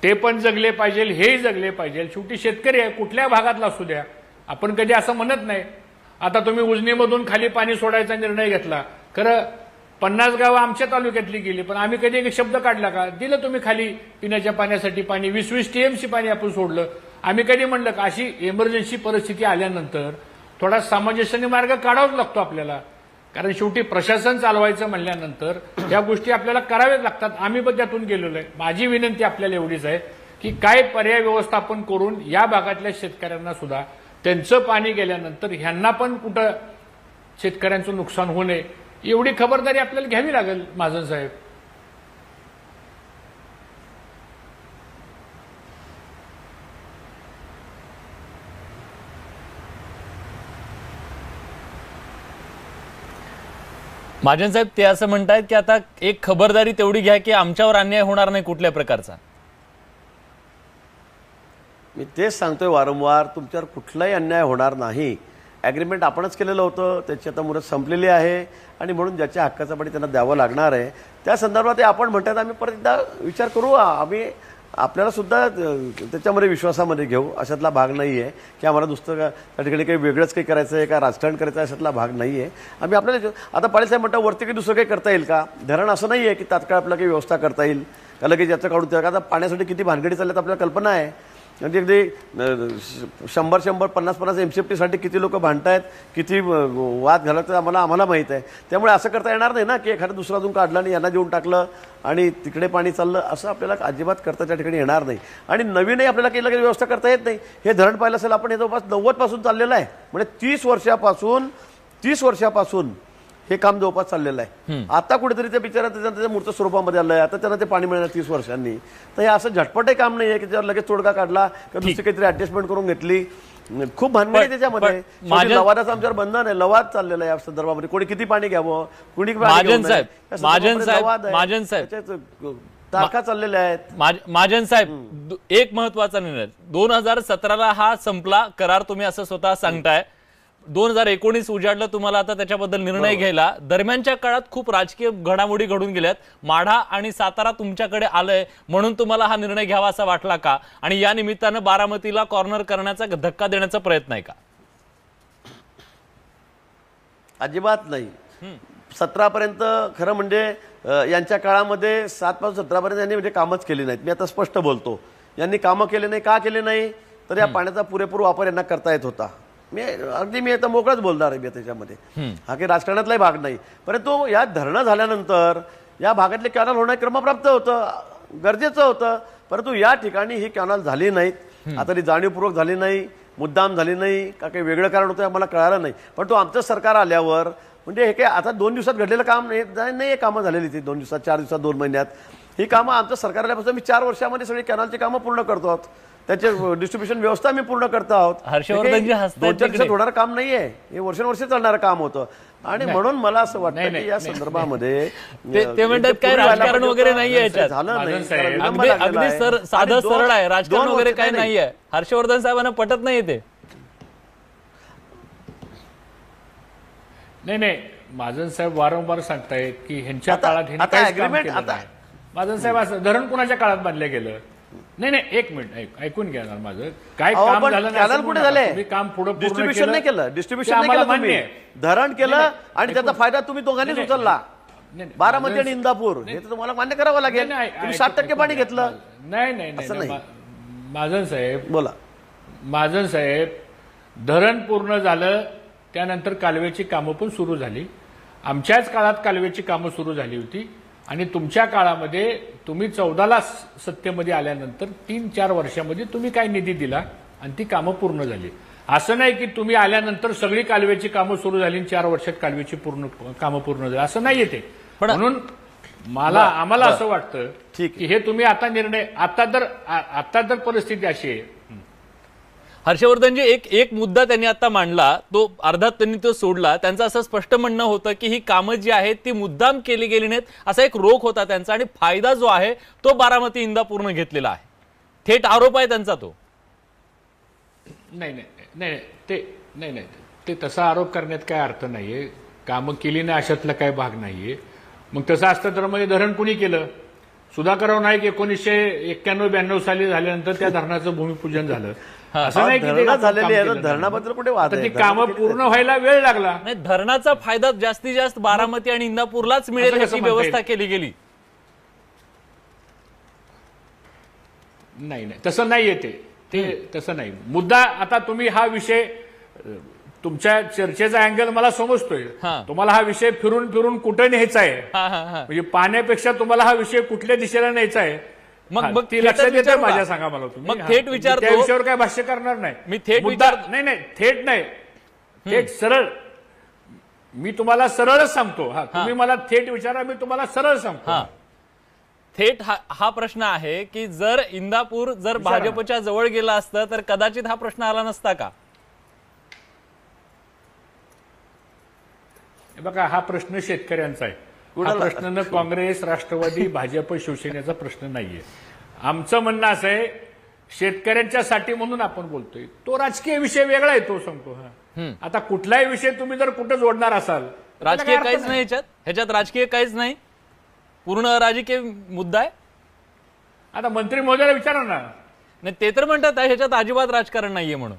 ते पण जगले पाहिजे, हेही जगले पाहिजे. शेवटी शेतकरी आहे, कुठल्या भागातला असू द्या. आपण कधी असं म्हणत नाही. आता तुम्ही उजनीमधून खाली पाणी सोडायचा निर्णय घेतला, खरं 50 गावं आमच्या तालुक्यातली गेली, पण आम्ही कधी एक शब्द काढला का? दिलं तुम्ही खाली पिण्याच्या पाण्यासाठी पाणी, 20-20 TMC पाणी आपण सोडलं. आम्ही कधी म्हणलं का? अशी इमर्जन्सी परिस्थिती आल्यानंतर थोडा सामंजस्याने मार्ग काढावाच लागतो आपल्याला. कारण शेवटी प्रशासन चालवायचं म्हणल्यानंतर या गोष्टी आपल्याला कराव्याच लागतात. आम्ही पण त्यातून गेलेलो आहे. माझी विनंती आपल्याला एवढीच आहे की काय पर्याय व्यवस्थापन करून या भागातल्या शेतकऱ्यांना सुद्धा त्यांचं पाणी गेल्यानंतर ह्यांना पण कुठं शेतकऱ्यांचं नुकसान होऊ नये एवढी खबरदारी आपल्याला घ्यावी लागेल महाजन साहेब. महाजन साहेब ते असं म्हणतायत की आता एक खबरदारी तेवढी घ्या की आमच्यावर अन्याय होणार नाही कुठल्या प्रकारचा. मी तेच सांगतोय वारंवार, तुमच्यावर कुठलाही अन्याय होणार नाही. ॲग्रीमेंट आपणच केलेलं होतं, त्याची आता मुदत संपलेली आहे आणि म्हणून ज्याच्या हक्काचं पाणी त्यांना द्यावं लागणार आहे. त्या संदर्भात आपण म्हणतात आम्ही परत एकदा विचार करू. आम्ही आपल्याला सुद्धा त्याच्यामध्ये विश्वासामध्ये घेऊ. अशातला भाग नाही आहे की आम्हाला दुसरं त्या ठिकाणी काही वेगळंच काही करायचं आहे का राजकारण करायचं आहे, अशातला भाग नाही आहे. आम्ही आपल्याला आता पाटील साहेब म्हणतात वरती काही दुसरं काही करता येईल का? धरण असं नाही आहे की तात्काळ आपल्याला काही व्यवस्था करता येईल का लगेच याचं काढून त्या. आता पाण्यासाठी किती भानगडी चालल्यात आपल्याला कल्पना आहे. म्हणजे अगदी 100-50 MCFT किती लोक भांडतायत, किती वाद घालत आम्हाला माहीत आहे. त्यामुळे असं करता येणार नाही ना की एखादा दुसरा अजून काढला आणि यांना देऊन टाकलं आणि तिकडे पाणी चाललं, असं आपल्याला अजिबात करता त्या ठिकाणी येणार नाही. आणि नवीनही आपल्याला काही लगेच व्यवस्था करता येत नाही. हे धरण पाहिलं असेल आपण, हे जवळपास 90 पासून चाललेलं आहे. म्हणजे 30 वर्षापासून हे काम जवळपास चाललेलं आहे. आता कुठेतरी त्या बिचारा त्याच्या मूर्त स्वरूपामध्ये आलंय. आता त्यांना ते पाणी मिळणार 30 वर्षांनी. तर हे असं झटपटही काम नाही आहे की त्यावर लगेच तोडगा काढला किंवा दुसरी काहीतरी ऍडजस्टमेंट करून घेतली. खूप भानगड आहे त्याच्यामध्ये. लवादाचं आमच्यावर बंधन आहे, लवाद चाललेला आहे या संदर्भामध्ये. कोणी किती पाणी घ्यावं, कुणी महाजन साहेब तारखा चाललेल्या आहेत. महाजन साहेब एक महत्वाचा निर्णय, 2017ला हा संपला करार, तुम्ही असं स्वतः सांगताय, 2019 उजाडलं तुम्हाला, आता त्याच्याबद्दल निर्णय घ्यायला. दरम्यानच्या काळात खूप राजकीय घडामोडी घडून गेल्यात. माढा आणि सातारा तुमच्याकडे आलंय म्हणून तुम्हाला हा निर्णय घ्यावा असा वाटला का? आणि या निमित्तानं बारामतीला कॉर्नर करण्याचा, धक्का देण्याचा प्रयत्न आहे का? अजिबात नाही. 17 पर्यंत खरं म्हणजे यांच्या काळामध्ये 7 पासून 17 पर्यंत यांनी म्हणजे कामच केली नाहीत. मी आता स्पष्ट बोलतो, यांनी कामं केले नाही. का केले नाही? तर या पाण्याचा पुरेपूर वापर यांना करता येत होता. मी आता मोकळाच बोलणार आहे त्याच्यामध्ये. हा काही राजकारणातलाही भाग नाही. परंतु या धरणं झाल्यानंतर या भागातले कॅनल होणं क्रमप्राप्त होतं, गरजेचं होतं. परंतु या ठिकाणी ही कॅनल झाली नाहीत. आता ती जाणीवपूर्वक झाली नाही, मुद्दाम झाली नाही का काही वेगळं कारण होतं आम्हाला कळालं नाही. परंतु आमचं सरकार आल्यावर म्हणजे हे काय आता 2 दिवसात घडलेलं काम नाही, कामं झालेली ती 2 दिवसात, 4 दिवसात, 2 महिन्यात. ही कामं आमचं सरकार आल्यापासून मी 4 वर्षामध्ये सगळी कॅनलची कामं पूर्ण करतो आहोत. त्याचे डिस्ट्रीब्युशन व्यवस्था मी पूर्ण करतो आहोत. हर्षवर्धनजी हसतायत 2-4 दिवसात होणारं काम नाहीये, हे वर्षानुवर्षे चालणारं काम होतं. आणि म्हणून मला असं वाटतं की या संदर्भामध्ये ते म्हणतात काय राजकारण वगैरे नाहीये याच्यात, झालं नाही. अगदी साधं सरळ आहे, राजकारण वगैरे काय नाहीये. हर्षवर्धन साहेबांना पटत नाही ते. नाही, महाजन साहेब वारंवार सांगतायत की ह्यांच्या काळात ह्यांनी काहीच काम केलं नाही. महाजन साहेब असं धरण कुणाच्या काळात बांधलं गेलं? नाही, एक मिनिट ऐकून घ्या ना माझं. काय काम झालं कॅनल कुठे झाले? तुम्ही काम पुढे डिस्ट्रीब्युशन नाही केलं, डिस्ट्रीब्युशन नाही केलं तुम्ही. धरण केलं आणि त्याचा फायदा तुम्ही दोघांनीच उचलला. बारामती आणि इंदापूर हे तर तुम्हाला मान्य करावं लागेल. तुम्ही 60% पाणी घेतलं. नाही. महाजन साहेब बोला. महाजन साहेब, धरण पूर्ण झालं, त्यानंतर कालव्याची कामं पण सुरू झाली. आमच्याच काळात कालव्याची कामं सुरू झाली होती. आणि तुमच्या काळामध्ये तुम्ही 14ला सत्तेमध्ये आल्यानंतर 3-4 वर्षामध्ये तुम्ही काय निधी दिला आणि ती कामं पूर्ण झाली. असं नाही की तुम्ही आल्यानंतर सगळी कालव्याची कामं सुरू झाली आणि 4 वर्षात कालव्याची कामं पूर्ण झाली, असं नाहीये ते. म्हणून आम्हाला असं वाटतं की हे तुम्ही आता निर्णय आता जर परिस्थिती अशी आहे. हर्षवर्धनजी, एक मुद्दा त्यांनी आता मांडला, तो अर्धा त्यांनी तो सोडला. त्यांचं असं स्पष्ट म्हणणं होतं की ही कामं जी आहेत ती मुद्दाम केली गेली नाहीत, असा एक रोख होता त्यांचा, आणि फायदा जो आहे तो बारामती इंदापूरनं घेतलेला आहे. थेट आरोप आहे त्यांचा तो. नाही, ते तसा आरोप करण्यात काय अर्थ नाहीये. कामं केली नाही अशातला काय भाग नाहीये. मग तसं असतं तर मग धरण कुणी केलं? सुधाकरराव नाईक 1991-92 साली झाल्यानंतर त्या धरणाचं भूमिपूजन झालं. असं नाही की झालेली आहे. धरणाबद्दल कुठे वाद आहे? ती कामं पूर्ण व्हायला वेळ लागला. नाही, धरणाचा फायदा जास्तीत जास्त बारामती आणि इंदापूरलाच मिळेल याची व्यवस्था केली गेली. नाही, तसं नाहीये ते तसं नाही. मुद्दा आता तुम्ही हा विषय, तुमच्या चर्चेचा अँगल मला समजतोय. तुम्हाला हा विषय फिरून कुठे न्यायचा आहे, म्हणजे पाण्यापेक्षा तुम्हाला हा विषय कुठल्या दिशेला न्यायचा आहे, मग ती लक्षात येते माझ्या. सांगा मला तुम्ही. मग थेट विचारतो, त्या विषयावर काय भाष्य करणार नाही मी. थेट नाही, थेट नाही, थेट सरळ. मी तुम्हाला सरळच सांगतो. तुम्ही मला थेट विचारा, मी तुम्हाला सरळ सांगतो. थेट हा प्रश्न आहे की जर इंदापूर जर भाजपच्या जवळ गेला असतं तर कदाचित हा प्रश्न आला नसता का? बघा, हा प्रश्न शेतकऱ्यांचा आहे. हा प्रश्न काँग्रेस, राष्ट्रवादी, भाजप, शिवसेनेचा प्रश्न नाहीये. आमचं म्हणणं असं आहे, शेतकऱ्यांच्यासाठी म्हणून आपण बोलतोय. तो राजकीय विषय वेगळा आहे, तो सांगतो. आता कुठलाही विषय तुम्ही जर कुठे जोडणार असाल, राजकीय काहीच नाही ह्याच्यात राजकीय काहीच नाही, पूर्ण राजकीय मुद्दा आहे. आता मंत्री महोदयाला विचारा ना. नाही, ते तर म्हणतात ह्याच्यात अजिबात राजकारण नाहीये म्हणून.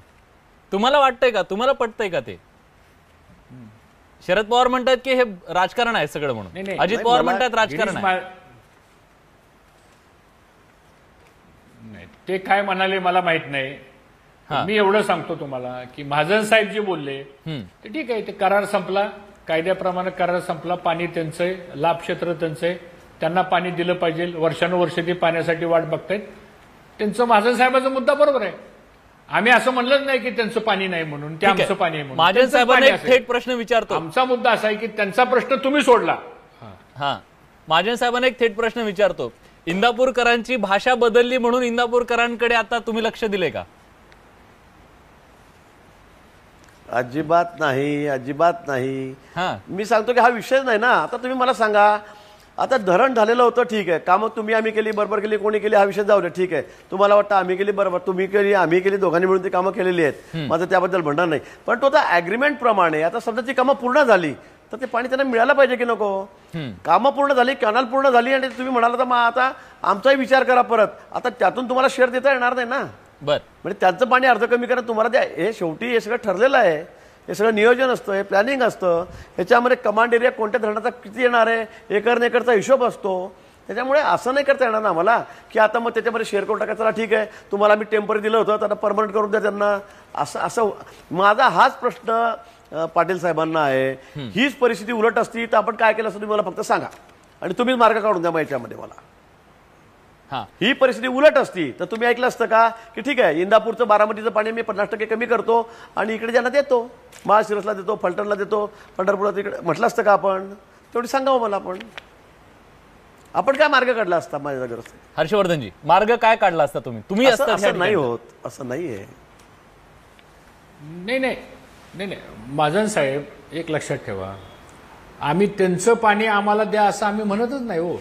तुम्हाला वाटतंय का? तुम्हाला पटतंय का ते? शरद पवार म्हणतात की हे राजकारण आहे सगळं म्हणून. अजित पवार म्हणतात राजकारण आहे. नाही, ते काय म्हणाले मला माहित नाही. मी एवढं सांगतो तुम्हाला की महाजन साहेब जे बोलले ते ठीक आहे. ते करार संपला, कायद्याप्रमाणे करार संपला. पाणी त्यांचंय, लाभ क्षेत्र त्यांचंय, त्यांना पाणी दिलं पाहिजे. वर्षानुवर्ष ते पाण्यासाठी वाट बघतायत. त्यांचं महाजन साहेबाचा मुद्दा बरोबर आहे. आम्ही असं म्हणलंच नाही की त्यांचं पाणी नाही म्हणून, ते आमचं पाणी आहे म्हणून. महाजन साहेबांना एक थेट प्रश्न विचारतो. आमचा मुद्दा असा आहे की त्यांचा प्रश्न तुम्ही सोडला. महाजन साहेबांना एक थेट प्रश्न विचारतो. इंदापूरकरांची भाषा बदलली म्हणून इंदापूरकरांकडे आता तुम्ही लक्ष दिले का? अजिबात नाही, अजिबात नाही. मी सांगतो की हा विषय नाही ना. आता तुम्ही मला सांगा, आता धरण झालेलं होतं, ठीक आहे, कामं तुम्ही आम्ही केली, बरोबर केली, कोणी केली हा विषय जाऊ दे, ठीक आहे. तुम्हाला वाटतं आम्ही केली बरोबर, तुम्ही केली आम्ही केली, दोघांनी मिळून ती कामं केलेली आहेत, माझं त्याबद्दल म्हणणं नाही. पण तो आता ॲग्रीमेंट प्रमाणे आता समजा ती कामं पूर्ण झाली तर ते पाणी त्यांना मिळालं पाहिजे की नको. कामं पूर्ण झाली, कॅनल पूर्ण झाली आणि तुम्ही म्हणाला तर मग आता आमचाही विचार करा परत. आता त्यातून तुम्हाला शेअर देता येणार नाही ना. बर, म्हणजे त्यांचं पाणी अर्ध कमी करा तुम्हाला द्या. हे शेवटी हे सगळं ठरलेलं आहे, हे सगळं नियोजन असतं, हे प्लॅनिंग असतं. ह्याच्यामध्ये कमांड एरिया कोणत्या धरणाचा किती येणार आहे, एकरचा हिशोब असतो. त्याच्यामुळे असं नाही करता येणार ना आम्हाला की आता मग त्याच्यामध्ये शेअर करून टाका, चला ठीक आहे तुम्हाला आम्ही टेम्पररी दिलं होतं त्यांना परमनंट करून द्या त्यांना. असं माझा हाच प्रश्न पाटील साहेबांना आहे. हीच परिस्थिती उलट असती तर आपण काय केलं असं तुम्ही मला फक्त सांगा आणि तुम्हीच मार्ग काढून द्या याच्यामध्ये मला. ही परिस्थिती उलट असती तर तुम्ही ऐकलं असतं का की ठीक आहे इंदापूरचं बारामतीचं पाणी मी 50% कमी करतो आणि इकडे ज्यांना देतो, महाशिरसला देतो, फलटणला देतो, पंढरपूरला तिकडे म्हटलं असतं का आपण? तेवढी सांगावं मला. आपण काय मार्ग काढला असता माझ्या जागेवर? हर्षवर्धनजी, मार्ग काय काढला असता तुम्ही असं नाही होत, असं नाहीये. नाही, महाजन साहेब एक लक्षात ठेवा, आम्ही त्यांचं पाणी आम्हाला द्या असं आम्ही म्हणतच नाही हो.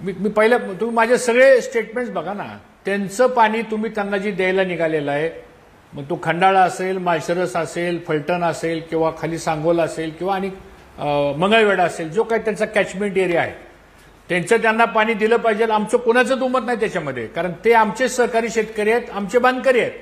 मी पहिल्या तुम्ही माझे सगळे स्टेटमेंट्स बघा ना. त्यांचं पाणी तुम्ही त्यांना जी द्यायला निघालेलं आहे, मग तो खंडाळा असेल, माळशिरस असेल, फलटण असेल किंवा खाली सांगोला असेल किंवा आणि मंगळवेढा असेल, जो काही त्यांचा कॅचमेंट एरिया आहे त्यांचं त्यांना पाणी दिलं पाहिजे. आमचं कोणाचं दुमत नाही त्याच्यामध्ये, कारण ते आमचे सहकारी शेतकरी आहेत, आमचे बांधकरी आहेत.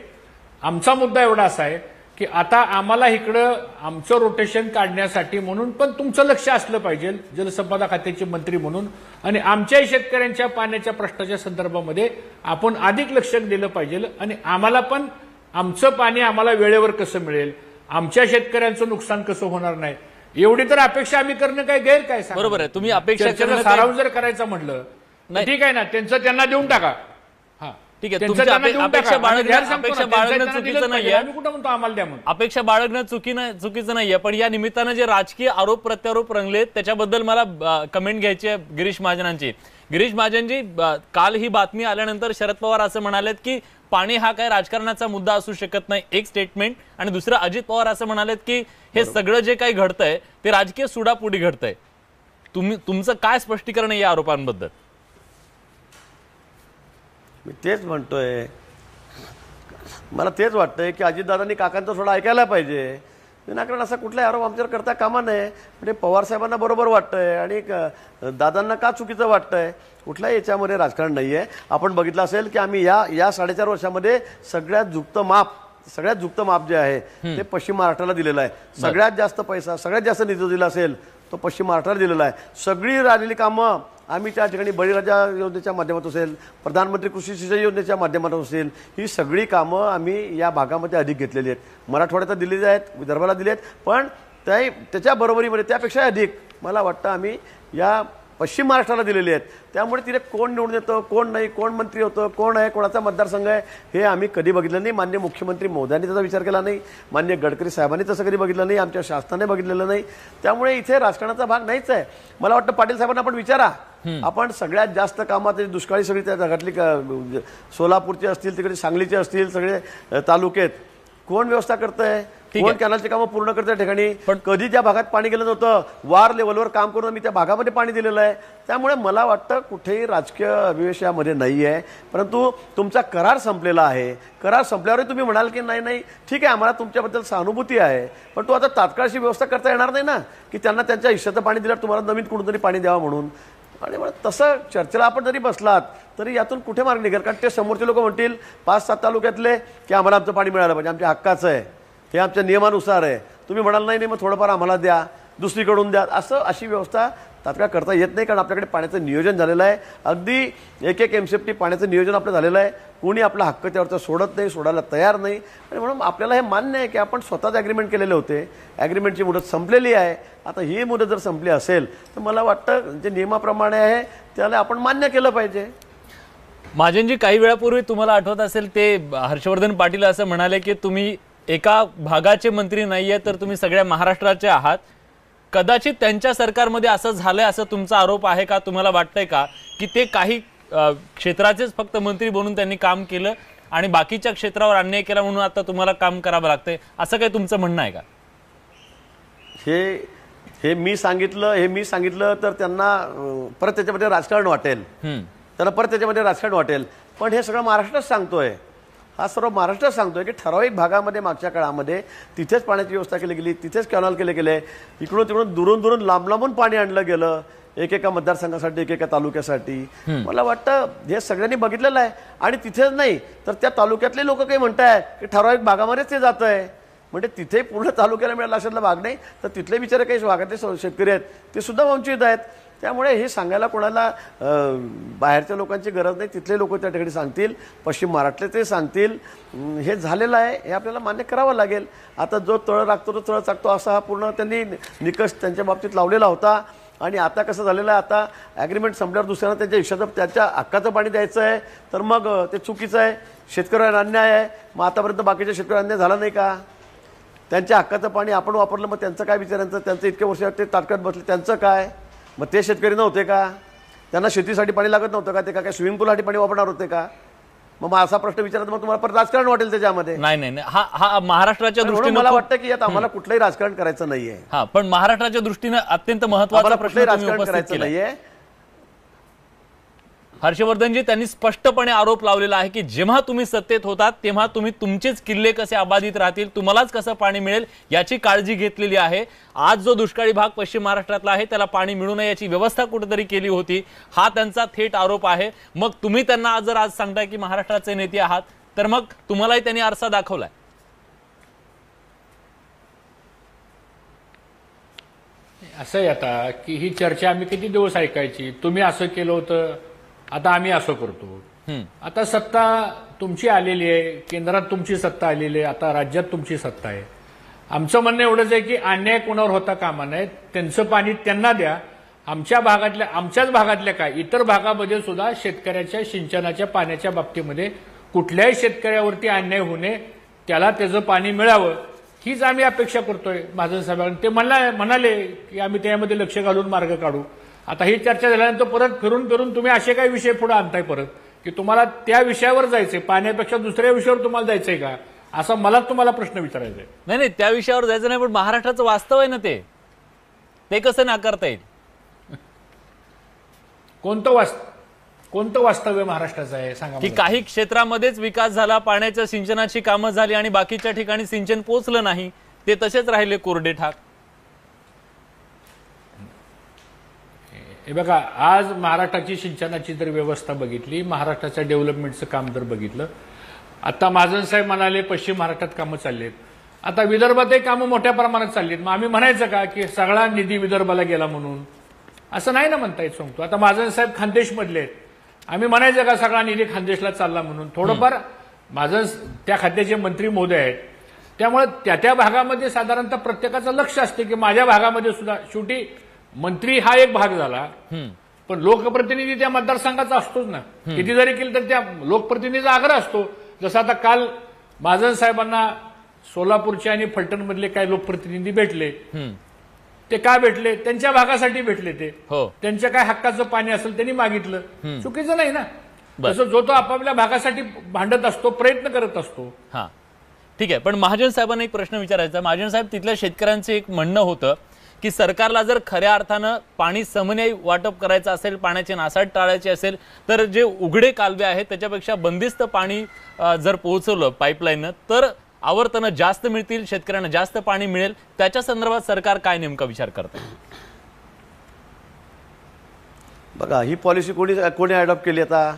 आमचा मुद्दा एवढा असा आहे की आता आम्हाला इकडं आमचं रोटेशन काढण्यासाठी म्हणून पण तुमचं लक्ष असलं पाहिजे जलसंपदा खात्याचे मंत्री म्हणून, आणि आमच्याही शेतकऱ्यांच्या पाण्याच्या प्रश्नाच्या संदर्भामध्ये आपण अधिक लक्ष दिलं पाहिजे. आणि आम्हाला पण आमचं पाणी आम्हाला वेळेवर कसं मिळेल, आमच्या शेतकऱ्यांचं नुकसान कसं होणार नाही, एवढी तर अपेक्षा आम्ही करणं काय गैर काय? बरोबर आहे. तुम्ही अपेक्षा सारांश जर करायचं म्हटलं ठीक आहे ना, त्यांचं त्यांना देऊन टाका. ठीक आहे, तुमच्या अपेक्षा बाळगणं चुकीचं नाहीये. आम्ही कुठं म्हणतो आम्हाला द्या म्हणून? अपेक्षा बाळगणं चुकीचं नाहीये, पण या निमित्तानं जे राजकीय आरोप प्रत्यारोप रंगलेत त्याच्याबद्दल मला कमेंट घ्यायची आहे गिरीश महाजनांची. गिरीश महाजनजी, काल ही बातमी आल्यानंतर शरद पवार असं म्हणालेत की पाणी हा काय राजकारणाचा मुद्दा असू शकत नाही, एक स्टेटमेंट. आणि दुसरं अजित पवार असं म्हणालेत की हे सगळं जे काही घडतंय ते राजकीय सुडापुडी घडतंय. तुमचं काय स्पष्टीकरण आहे या आरोपांबद्दल? मी तेच म्हणतोय, मला तेच वाटतंय की अजितदादांनी काकांचं थोडं ऐकायला पाहिजे. विनाकारण असा कुठलाही आरोप आमच्यावर करता कामा नये. म्हणजे पवार साहेबांना बरोबर वाटतंय आणि दादांना का चुकीचं वाटतंय? कुठल्याही याच्यामध्ये राजकारण नाही आहे. आपण बघितलं असेल की आम्ही या 4.5 वर्षामध्ये सगळ्यात झुकतं माप जे आहे ते पश्चिम महाराष्ट्राला दिलेलं आहे. सगळ्यात जास्त पैसा, सगळ्यात जास्त निधी दिला असेल तो पश्चिम महाराष्ट्राला दिलेला आहे. सगळी राहिलेली कामं आम्ही त्या ठिकाणी बळीराजा योजनेच्या माध्यमातून असेल, प्रधानमंत्री कृषी सिंचाई योजनेच्या माध्यमातून असेल, ही सगळी कामं आम्ही या भागामध्ये अधिक घेतलेली आहेत. मराठवाड्यात दिलेली आहेत, विदर्भाला दिली आहेत, पण त्याच्या बरोबरीमध्ये त्यापेक्षा अधिक मला वाटतं आम्ही या पश्चिम महाराष्ट्राला दिलेली आहेत. त्यामुळे तिथे कोण निवडून येतं, कोण नाही, कोण मंत्री होतं, कोण आहे, कोणाचा मतदारसंघ आहे, हे आम्ही कधी बघितलं नाही. माननीय मुख्यमंत्री महोदयांनी त्याचा विचार केला नाही, माननीय गडकरी साहेबांनी तसं कधी बघितलं नाही, आमच्या शासनाने बघितलेलं नाही. त्यामुळे इथे राजकारणाचा भाग नाहीच आहे. मला वाटतं पाटील साहेबांना आपण विचारा, आपण सगळ्यात जास्त कामात दुष्काळी सगळी त्या भागातली सोलापूरचे असतील, तिकडे सांगलीचे असतील, सगळे तालुक्यात कोण व्यवस्था करतंय, कोण कॅनलची कामं पूर्ण करतंय ठिकाणी. पण कधी त्या भागात पाणी गेलं नव्हतं, वार लेवलवर काम करून मी त्या भागामध्ये पाणी दिलेलं आहे. त्यामुळे मला वाटतं कुठेही राजकीय अभिवेश यामध्ये नाही आहे. परंतु तुमचा करार संपलेला आहे. करार संपल्यावरही तुम्ही म्हणाल की नाही ठीक आहे आम्हाला तुमच्याबद्दल सहानुभूती आहे, पण तो आता तात्काळची व्यवस्था करता येणार नाही ना की त्यांना त्यांच्या हिश्श्याचं पाणी दिल्यावर तुम्हाला नवीन कुठून तरी पाणी द्यावं म्हणून. आणि तसं चर्चेला आपण जरी बसलात तरी यातून कुठे मार्ग निघेल? कारण ते समोरचे लोक म्हणतील 5-7 तालुक्यातले की आम्हाला आमचं पाणी मिळालं पाहिजे, आमच्या हक्काचं आहे, हे आमच्या नियमानुसार आहे. तुम्ही म्हणाल नाही मग थोडंफार आम्हाला द्या, दुसरीकडून द्या. अशी व्यवस्था तात्काळ करता येत नाही, कारण आपल्याकडे पाण्याचं नियोजन झालेलं आहे. अगदी एक MCFT पाण्याचं नियोजन आपलं झालेलं आहे. कोणी आपला हक्क त्यावरचा सोडत नाही, सोडायला तयार नाही. आणि म्हणून आपल्याला हे मान्य आहे की आपण स्वतःच ॲग्रीमेंट केलेले होते, ॲग्रीमेंटची मुदत संपलेली आहे. आता ही मुदत जर संपली असेल तर मला वाटतं जे नियमाप्रमाणे आहे त्याला आपण मान्य केलं पाहिजे. महाजनजी, काही वेळापूर्वी तुम्हाला आठवत असेल ते हर्षवर्धन पाटील असं म्हणाले की तुम्ही एका भागाचे मंत्री नाहीये तर तुम्ही सगळ्या महाराष्ट्राचे आहात. कदाचित त्यांच्या सरकारमध्ये असं झालंय असं तुमचा आरोप आहे का? तुम्हाला वाटतंय का की ते काही क्षेत्राचेच फक्त मंत्री बनून त्यांनी काम केलं आणि बाकीच्या क्षेत्रावर अन्याय केला म्हणून आता तुम्हाला काम करावं लागतंय, असं काही तुमचं म्हणणं आहे का? हे हे मी सांगितलं तर त्यांना परत त्याच्यामध्ये राजकारण वाटेल, त्यांना परत त्याच्यामध्ये राजकारण वाटेल. पण हे सगळं महाराष्ट्रच सांगतोय, हा सर्व महाराष्ट्र सांगतोय की ठराविक भागामध्ये मागच्या काळामध्ये तिथेच पाण्याची व्यवस्था केली गेली, तिथेच कॅनॉल केले गेले, इकडून तिकडून दुरून लांब लांबून पाणी आणलं गेलं एकेका मतदारसंघासाठी, एकेका तालुक्यासाठी. मला वाटतं हे सगळ्यांनी बघितलेलं आहे. आणि तिथेच नाही तर त्या तालुक्यातले लोक काही म्हणतायत की ठराविक भागामध्येच ते जात आहे, म्हणजे तिथे पूर्ण तालुक्याला मिळाला अशातला भाग नाही, तर तिथले बिचारे काही भागातले शेतकरी आहेत ते सुद्धा वंचित आहेत. त्यामुळे हे सांगायला कोणाला बाहेरच्या लोकांची गरज नाही, तिथले लोक त्या ठिकाणी सांगतील, पश्चिम महाराष्ट्रातले ते सांगतील. हे झालेलं आहे, हे आपल्याला मान्य करावं लागेल. आता जो तळ राखतो तो तळ चाकतो असा हा पूर्ण त्यांनी निकष त्यांच्या बाबतीत लावलेला होता. आणि आता कसं झालेलं आहे, आता ॲग्रीमेंट संपल्यावर दुसऱ्यांना त्यांच्या हिशोबात त्याच्या हक्काचं पाणी द्यायचं आहे, तर मग ते चुकीचं आहे, शेतकऱ्यांना अन्याय आहे. मग आतापर्यंत बाकीच्या शेतकऱ्यांना अन्याय झाला नाही का? त्यांच्या हक्काचं पाणी आपण वापरलं, मग त्यांचं काय विचारांचं? त्यांचं इतके वर्ष ते ताटकत बसले, त्यांचं काय? मग ते शेतकरी नव्हते का? त्यांना शेतीसाठी पाणी लागत नव्हतं का? ते काय स्विमिंग पूलसाठी पाणी वापरणार होते का? मग असा प्रश्न विचारला मग तुम्हाला परत राजकारण वाटेल त्याच्यामध्ये. नाही, हा महाराष्ट्राच्या दृष्टीने मला वाटतं की यात आम्हाला कुठलंही राजकारण करायचं नाहीये. हा, पण महाराष्ट्राच्या दृष्टीने अत्यंत महत्त्वाचा प्रश्न राजकारण करायचं नाहीये. हर्षवर्धनजी, त्यांनी स्पष्टपणे आरोप लावलेला आहे की जेव्हा तुम्ही सत्तेत होतात तेव्हा तुम्ही तुमचेच किल्ले कसे अबाधित राहतील, तुम्हालाच कसं पाणी मिळेल याची काळजी घेतलेली आहे. आज जो दुष्काळी भाग पश्चिम महाराष्ट्रातला आहे त्याला पाणी मिळू नये याची व्यवस्था कुठेतरी केली होती, हा त्यांचा थेट आरोप आहे. मग तुम्ही त्यांना आज सांगताय की महाराष्ट्राचे नेते आहात, तर मग तुम्हालाही त्यांनी आरसा दाखवलाय. असं आहे आता की ही चर्चा आम्ही किती दिवस ऐकायची, तुम्ही असं केलं होतं, आता आम्ही असं करतो. आता सत्ता तुमची आलेली आहे, केंद्रात तुमची सत्ता आलेली आहे, आता राज्यात तुमची सत्ता आहे. आमचं म्हणणं एवढंच आहे की अन्याय कोणावर होता कामा नये, त्यांचं पाणी त्यांना द्या. आमच्याच भागातल्या काय इतर भागामध्ये सुद्धा शेतकऱ्याच्या सिंचनाच्या पाण्याच्या बाबतीमध्ये कुठल्याही शेतकऱ्यावरती अन्याय होणे, त्याला त्याचं पाणी मिळावं हीच आम्ही अपेक्षा करतोय. महाजन साहेबांनी ते म्हणाले की आम्ही त्यामध्ये लक्ष घालून मार्ग काढू. आता ही चर्चा झाल्यानंतर परत फिरून तुम्ही असे काही विषय पुढे आणताय परत की तुम्हाला त्या विषयावर जायचंय, पाण्यापेक्षा दुसऱ्या विषयावर तुम्हाला जायचंय का, असा मला तुम्हाला प्रश्न विचारायचा आहे. नाही, त्या विषयावर जायचं नाही, पण महाराष्ट्राचं वास्तव आहे ना, ते कसं नाकारता येईल? कोणतं वास्तव्य महाराष्ट्राचं आहे सांगा. की काही क्षेत्रामध्येच विकास झाला, पाण्याच्या सिंचनाची कामं झाली आणि बाकीच्या ठिकाणी सिंचन पोहोचलं नाही, ते तसेच राहिले कोरडे ठाक. हे बघा, आज महाराष्ट्राची सिंचनाची जर व्यवस्था बघितली, महाराष्ट्राच्या डेव्हलपमेंटचं काम जर बघितलं, आता महाजन साहेब म्हणाले पश्चिम महाराष्ट्रात कामं चाललीत, आता विदर्भातही कामं मोठ्या प्रमाणात चाललीत. मग आम्ही म्हणायचं का की सगळा निधी विदर्भाला गेला म्हणून? असं नाही ना म्हणता येत. सांगतो आता महाजन साहेब खानदेश मधले आहेत, आम्ही म्हणायचं का सगळा निधी खानदेशला चालला म्हणून? थोडंफार महाजन त्या खात्याचे मंत्री महोदय आहेत, त्यामुळे त्या भागामध्ये साधारणतः प्रत्येकाचं लक्ष असते की माझ्या भागामध्ये सुद्धा. शेवटी मंत्री हा एक भाग झाला, पण लोकप्रतिनिधी त्या मतदारसंघाचा असतोच ना. किती जरी केलं तर त्या लोकप्रतिनिधीचा आग्रह असतो. जसं आता काल महाजन साहेबांना सोलापूरचे आणि फलटण मधले काही लोकप्रतिनिधी भेटले, ते काय भेटले? त्यांच्या भागासाठी भेटले. ते त्यांच्या काय हक्काचं पाणी असेल त्यांनी मागितलं, चुकीचं नाही ना. तसं जो तो आपापल्या भागासाठी भांडत असतो, प्रयत्न करत असतो. हा, ठीक आहे. पण महाजन साहेबांना एक प्रश्न विचारायचा. महाजन साहेब, तिथल्या शेतकऱ्यांचं एक म्हणणं होतं की सरकारला जर खऱ्या अर्थानं पाणी समन्वय वाटप करायचं असेल, पाण्याची नासाड टाळायची असेल, तर जे उघडे कालवे आहेत त्याच्यापेक्षा बंदिस्त पाणी जर पोहोचवलं पाईपलाईननं तर आवर्तनं जास्त मिळतील, शेतकऱ्यांना जास्त पाणी मिळेल. त्याच्या संदर्भात सरकार काय नेमका विचार करतं? बघा, ही पॉलिसी कोणी अडॉप्ट केली? आता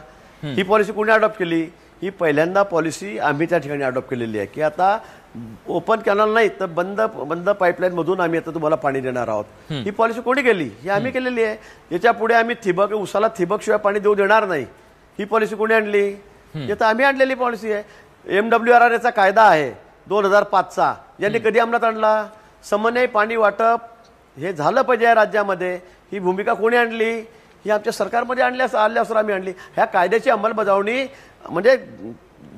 ही पॉलिसी कोणी अडॉप्ट केली? ही पहिल्यांदा पॉलिसी आम्ही त्या ठिकाणी अडॉप्ट केलेली आहे की आता ओपन कॅनॉल नाही तर बंद पाईपलाईन मधून आम्ही आता तुम्हाला पाणी देणार आहोत. ही पॉलिसी कोणी केली? ही आम्ही केलेली आहे. याच्या पुढे आम्ही उसाला ठिबक शिवाय पाणी देऊ देणार नाही. ही पॉलिसी कोणी आणली? ही तर आम्ही आणलेली पॉलिसी आहे. MWRR चा कायदा आहे 2005चा, यांनी कधी अंमलात आणला? समन्वय पाणी वाटप हे झालं पाहिजे या राज्यामध्ये. ही भूमिका कोणी आणली? ही आमच्या सरकारमध्ये आल्यासर आम्ही आणली. ह्या कायद्याची अंमलबजावणी म्हणजे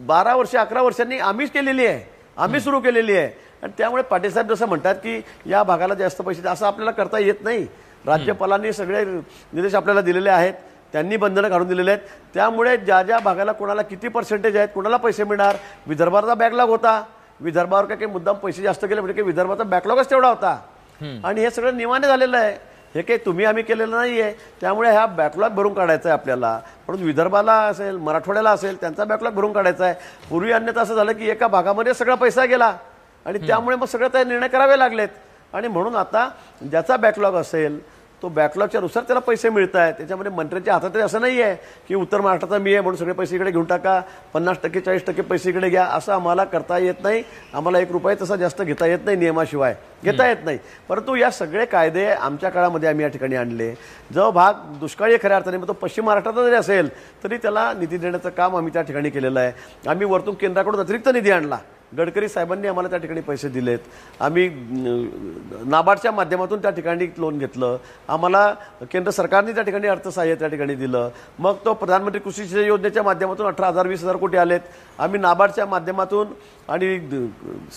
12 वर्ष 11 वर्षांनी आम्हीच केलेली आहे, आम्ही सुरू केलेली आहे. आणि त्यामुळे पाटील साहेब जसं म्हणतात की या भागाला जास्त पैसे, असं आपल्याला करता येत नाही. राज्यपालांनी सगळे निर्देश आपल्याला दिलेले आहेत, त्यांनी बंधनं घालून दिलेले आहेत. त्यामुळे ज्या भागाला कोणाला किती पर्सेंटेज आहेत, कोणाला पैसे मिळणार. विदर्भाचा बॅकलॉग होता, विदर्भावर काही मुद्दाम पैसे जास्त गेले म्हणजे की विदर्भाचा बॅकलॉगच तेवढा होता. आणि हे सगळं निवाने झालेलं आहे. हे काही तुम्ही आम्ही केलेलं नाहीये. त्यामुळे हा बॅकलॉग भरून काढायचा आहे आपल्याला. परंतु विदर्भाला असेल, मराठवाड्याला असेल, त्यांचा बॅकलॉग भरून काढायचा आहे. पूर्वी अन्यथा असं झालं की एका भागामध्ये सगळा पैसा गेला आणि त्यामुळे मग सगळं ते निर्णय करावे लागलेत. आणि म्हणून आता ज्याचा बॅकलॉग असेल तो बॅकलॉगच्या नुसार त्याला पैसे मिळत आहेत. त्याच्यामध्ये मंत्र्यांच्या हातात असं नाही आहे की उत्तर महाराष्ट्राचा मी आहे म्हणून सगळे पैसे इकडे घेऊन टाका, 50% 40% पैसे इकडे घ्या, असं आम्हाला करता येत नाही. आम्हाला 1 रुपया तसा जास्त घेता येत नाही, नियमाशिवाय घेता येत नाही. परंतु या सगळे कायदे आमच्या काळामध्ये आम्ही या ठिकाणी आणले. जो भाग दुष्काळी खऱ्या अर्थाने मग तो पश्चिम महाराष्ट्रात जरी असेल तरी त्याला निधी देण्याचं काम आम्ही त्या ठिकाणी केलेलं आहे. आम्ही वरतून केंद्राकडून अतिरिक्त निधी आणला. गडकरी साहेबांनी आम्हाला त्या ठिकाणी पैसे दिलेत. आम्ही नाबार्डच्या माध्यमातून त्या ठिकाणी लोन घेतलं. आम्हाला केंद्र सरकारने त्या ठिकाणी अर्थसहाय्य त्या ठिकाणी दिलं. मग तो प्रधानमंत्री कृषी सिंचन योजनेच्या माध्यमातून 18,000-20,000 कोटी आलेत. आम्ही नाबार्डच्या माध्यमातून आणि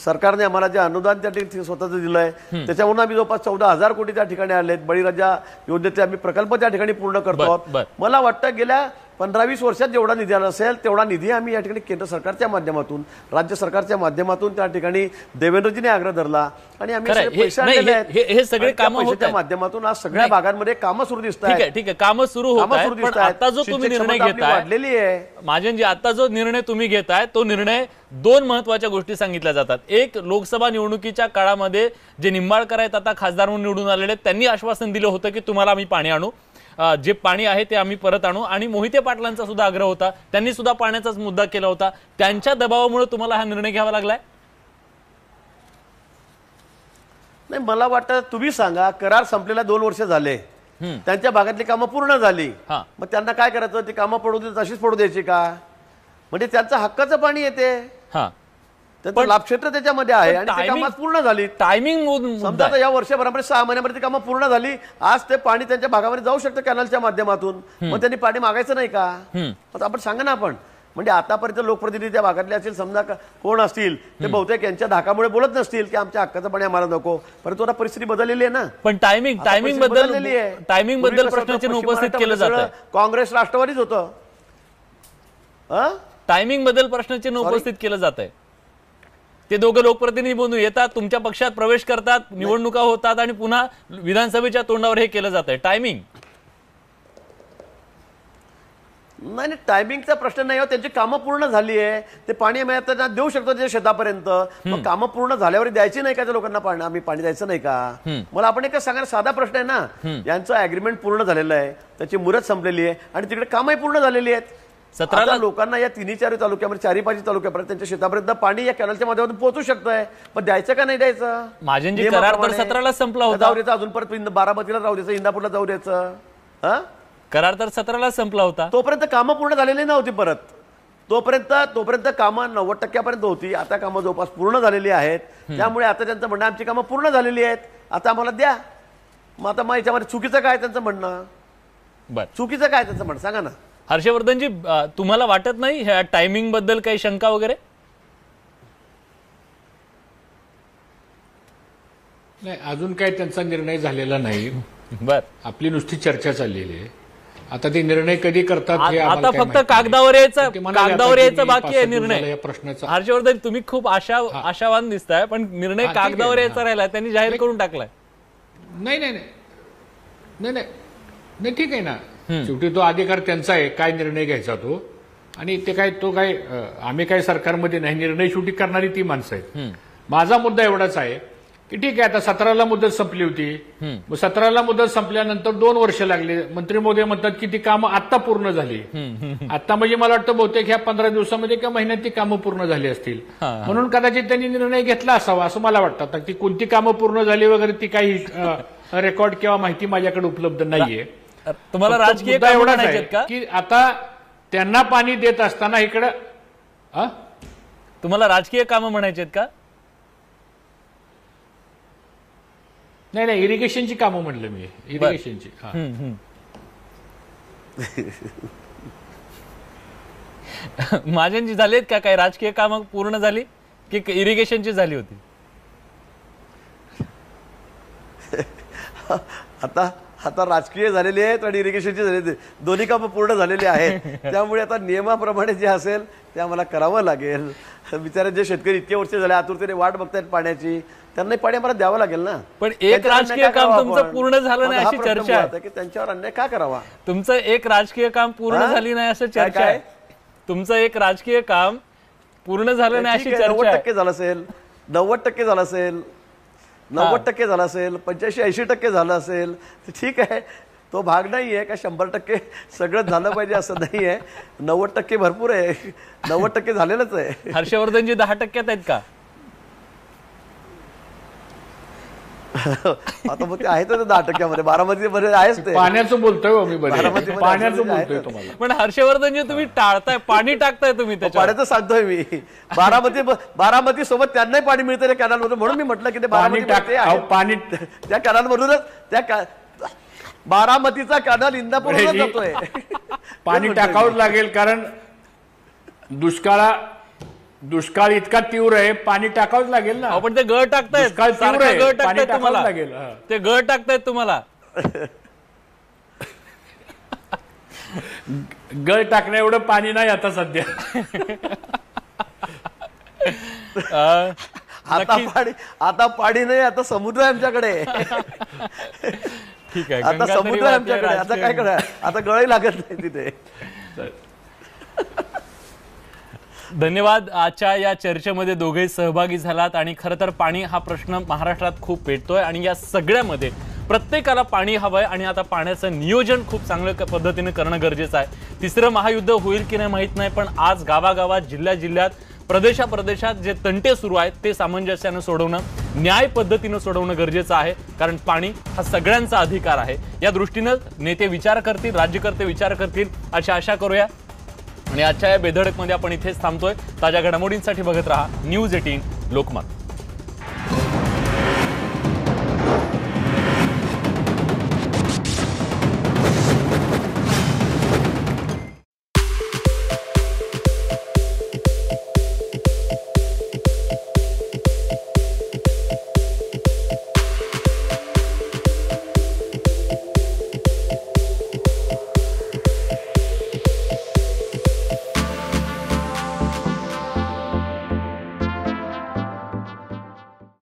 सरकारने आम्हाला जे अनुदान त्या ठिकाणी स्वतःचं दिलं आहे त्याच्यावरून आम्ही जवळपास 14,000 कोटी त्या ठिकाणी आलेत. बळीराजा योजनेचे आम्ही प्रकल्प त्या ठिकाणी पूर्ण करतो आहोत. मला वाटतं गेल्या 15-20 वर्षात जेवढा निधी आला असेल तेवढा निधी आम्ही या ठिकाणी केंद्र सरकारच्या माध्यमातून, राज्य सरकारच्या माध्यमातून त्या ठिकाणी देवेंद्रजीने आग्रह धरला आणि आम्ही पैसे आणलेले आहेत. हे सगळे कामं होत आहेत. माध्यमातून आज सगळ्या भागांमध्ये कामं सुरू दिसत आहेत. ठीक आहे, कामं सुरू होत आहेत. पण आता जो तुम्ही निर्णय घेताय वाढलेली आहे महाजनजी, आता जो निर्णय तुम्ही घेताय तो निर्णय 2 महत्वाच्या गोष्टी सांगितल्या जातात. एक, लोकसभा निवडणुकीच्या काळामध्ये जे निंबाळकर आहेत आता खासदार म्हणून निवडून आलेले आहेत त्यांनी आश्वासन दिलं होतं की तुम्हाला आम्ही पाणी आणू, जे पाणी आहे ते आम्ही परत आणू. आणि मोहिते पाटलांचा सुद्धा आग्रह होता, त्यांनी सुद्धा पाण्याचाच मुद्दा केला होता. त्यांच्या दबावामुळे तुम्हाला हा निर्णय घ्यावा लागलाय? नाही, मला वाटतं तुम्ही सांगा, करार संपलेला 2 वर्ष झाले, त्यांच्या भागातली कामं पूर्ण झाली, मग त्यांना काय करायचं? ती कामं पडू दे, तशीच पडू द्यायची का? म्हणजे त्यांचं हक्काचं पाणी येते, त्यांचं लाभक्षेत्र त्याच्यामध्ये आहे आणि ती कामं पूर्ण झाली. टायमिंग समजा या वर्षभरामध्ये 6 महिन्यामध्ये ती कामं पूर्ण झाली. आज ते पाणी त्यांच्या भागामध्ये जाऊ शकतं कॅनलच्या माध्यमातून. मग त्यांनी पाणी मागायचं नाही का? आपण सांगा ना. आपण म्हणजे आतापर्यंत लोकप्रतिनिधी त्या भागातले असतील, समजा कोण असतील, ते बहुतेक यांच्या धाकामुळे बोलत नसतील की आमच्या हक्काचं पाणी आम्हाला नको. परंतु आता परिस्थिती बदललेली आहे ना. पण टायमिंग बद्दल प्रश्नाचिन्ह उपस्थित केलं जातं. काँग्रेस राष्ट्रवादीच होतं. टायमिंग बद्दल प्रश्नाचिन्ह उपस्थित केलं जात आहे. ते दोघं लोकप्रतिनिधी बनून येतात, तुमच्या पक्षात प्रवेश करतात, निवडणुका होतात आणि पुन्हा विधानसभेच्या तोंडावर हे केलं जात आहे. टायमिंग नाही, टायमिंगचा प्रश्न नाही. त्यांची कामं पूर्ण झाली आहे. ते पाणी मिळतं देऊ शकतो त्याच्या शेतापर्यंत. मग कामं पूर्ण झाल्यावर द्यायची नाही का त्या लोकांना? पाणी आम्ही पाणी द्यायचं नाही का? मला आपण एक सांगा, साधा प्रश्न आहे ना. यांचं अग्रीमेंट पूर्ण झालेलं आहे, त्याची मुदत संपलेली आहे आणि तिकडे कामही पूर्ण झालेली आहेत. 17 लोकांना या 3-4 तालुक्यामध्ये 4-5 तालुक्यापर्यंत त्यांच्या शेतापर्यंत पाणी या कॅनलच्या माध्यमातून पोहोचू शकतंय. पण द्यायचं का नाही द्यायचं? महाजनजी, करार तर 17ला संपला होता. जाऊ द्यायचं, अजून परत बारामतीला जाऊ द्यायचं, इंदापूरला जाऊ द्यायचं. करार तर 17ला संपला होता. तोपर्यंत कामं पूर्ण झालेली नव्हती. परत तोपर्यंत कामं 90% होती. आता कामं जवळपास पूर्ण झालेली आहेत. त्यामुळे आता त्यांचं म्हणणं आमची कामं पूर्ण झालेली आहेत, आता आम्हाला द्या. मग आता याच्यामध्ये चुकीचं काय त्यांचं म्हणणं? चुकीचं काय त्यांचं म्हणणं सांगा ना. हर्षवर्धनजी, तुम्हाला वाटत नाही ह्या टायमिंग बद्दल काही शंका वगैरे? नाही, अजून काही त्यांचा निर्णय झालेला नाही. आपली नुसती चर्चा चाललेली आहे. आता ते निर्णय कधी करतात हे आता फक्त कागदावर यायचं बाकी आहे निर्णय या प्रश्नाचा. हर्षवर्धन, तुम्ही खूप आशावान दिसताय, पण निर्णय कागदावर यायचा राहिला, त्यांनी जाहीर करून टाकलाय. नाही, ठीक आहे ना. शेवटी तो अधिकार त्यांचा आहे, काय निर्णय घ्यायचा तो. आणि ते काय आम्ही काय सरकारमध्ये नाही, निर्णय शेवटी करणारी ती माणसं आहेत. माझा मुद्दा एवढाच आहे की ठीक आहे, आता 17ला मुदत संपली होती. मग 17ला मुदत संपल्यानंतर 2 वर्ष लागले. मंत्री महोदय म्हणतात की ती कामं आत्ता पूर्ण झाली. आता म्हणजे मला वाटतं बहुतेक ह्या 15 दिवसामध्ये किंवा महिन्यात ती कामं पूर्ण झाली असतील. म्हणून कदाचित त्यांनी निर्णय घेतला असावा असं मला वाटतं. आता ती कोणती कामं पूर्ण झाली वगैरे ती काही रेकॉर्ड किंवा माहिती माझ्याकडे उपलब्ध नाहीये. तुम्हाला राजकीय एवढाच आहे की आता त्यांना पाणी देत असताना इकडं तुम्हाला राजकीय कामं म्हणायची आहेत का? नाही, इरिगेशनची कामं म्हणलं मी. इरिगेशनची. महाजनजी, झालेत का काही राजकीय कामं पूर्ण झाली की इरिगेशनची झाली होती? आता आता राजकीय झालेली आहेत आणि इरिगेशनची झालेली आहेत. दोन्ही कामं पूर्ण झालेली आहेत. त्यामुळे आता नियमाप्रमाणे जे असेल ते आम्हाला करावं लागेल. बिचारे जे शेतकरी इतके वर्ष झाले आतुरतेने वाट बघतायत पाण्याची, त्यांनाही पाणी आम्हाला द्यावं लागेल ना. पण एक त्यांच्यावर राजकीय अन्याय का काम करावा तुमचं आपण? पूर्ण झालं नाही माझा अशी हा प्रश्न चर्चा आहे. मुळात आहे की त्यांच्यावर अन्याय का करावा. तुमचं एक राजकीय काम पूर्ण हा? झाली नाही असं चर्चा काय? आहे. तुमचं एक राजकीय काम पूर्ण झालं नाही अशी ठीक आहे, चर्चा आहे. 90% झालं असेल, 90% झालं असेल, 90% झालं असेल, 85-80% झालं असेल तर ठीक आहे. तो भाग नाही आहे का 100% सगळं झालं पाहिजे असं नाही आहे. 90% भरपूर आहे, 90% झालेलंच आहे. हर्षवर्धनजी 10% आहेत का? आता मग ते आहेत ना 10% बारामतीमध्ये आहेच ते. पाण्याचं बोलतोय हो मी बरे, बारामतीमध्ये पाण्याचं आहे बोलतोय तर. तुम्हाला. पण हर्षवर्धनजी तुम्ही टाळताय, पाणी टाकताय तुम्ही त्याच्यावर. पाण्याचं सांगतोय मी. बारामती सोबत त्यांनाही पाणी मिळतं त्या कॅनल मधून, म्हणून मी म्हटलं की ते पाणी टाक अहो, पाणी त्या कॅनल मधूनच बारामतीचा कॅनल इंदापूरला जातोय. पाणी टाकावंच लागेल, कारण दुष्काळ इतका तीव्र आहे, पाणी टाकावंच लागेल ना. पण ते गळ टाकतायत, दुष्काळ तीव्र सारखं आहे, गळ पाणी टाकतायत टाकावंच तुम्हाला. लागेल. हा. ते गळ टाकतायत तुम्हाला. गळ टाकण्या एवढं पाणी नाही आता सध्या. आता पाणी नाही, आता समुद्र आहे आमच्याकडे. ठीक आहे, आता गंगाधरी समुद्र आहे वाहते आमच्याकडे. आता काय करा, आता गळही लागत नाही तिथे. धन्यवाद. आजच्या या चर्चेमध्ये दोघेही सहभागी झालात आणि खरं तर पाणी हा प्रश्न महाराष्ट्रात खूप पेटतोय आणि या सगळ्यामध्ये प्रत्येकाला पाणी हवंय आणि आता पाण्याचं नियोजन खूप चांगल्या पद्धतीने करणं गरजेचं आहे. तिसरं महायुद्ध होईल की नाही माहित नाही, पण आज गावागावात, जिल्ह्यात, प्रदेशात जे तंटे सुरू आहेत ते सामंजस्यानं सोडवणं, न्याय पद्धतीनं सोडवणं गरजेचं आहे. कारण पाणी हा सगळ्यांचा अधिकार आहे. या दृष्टीनं नेते विचार करतील, राज्यकर्ते विचार करतील अशी आशा करूया. आणि आजच्या या बेधडकमध्ये आपण इथेच थांबतोय. ताज्या घडामोडींसाठी बघत रहा न्यूज 18 लोकमत.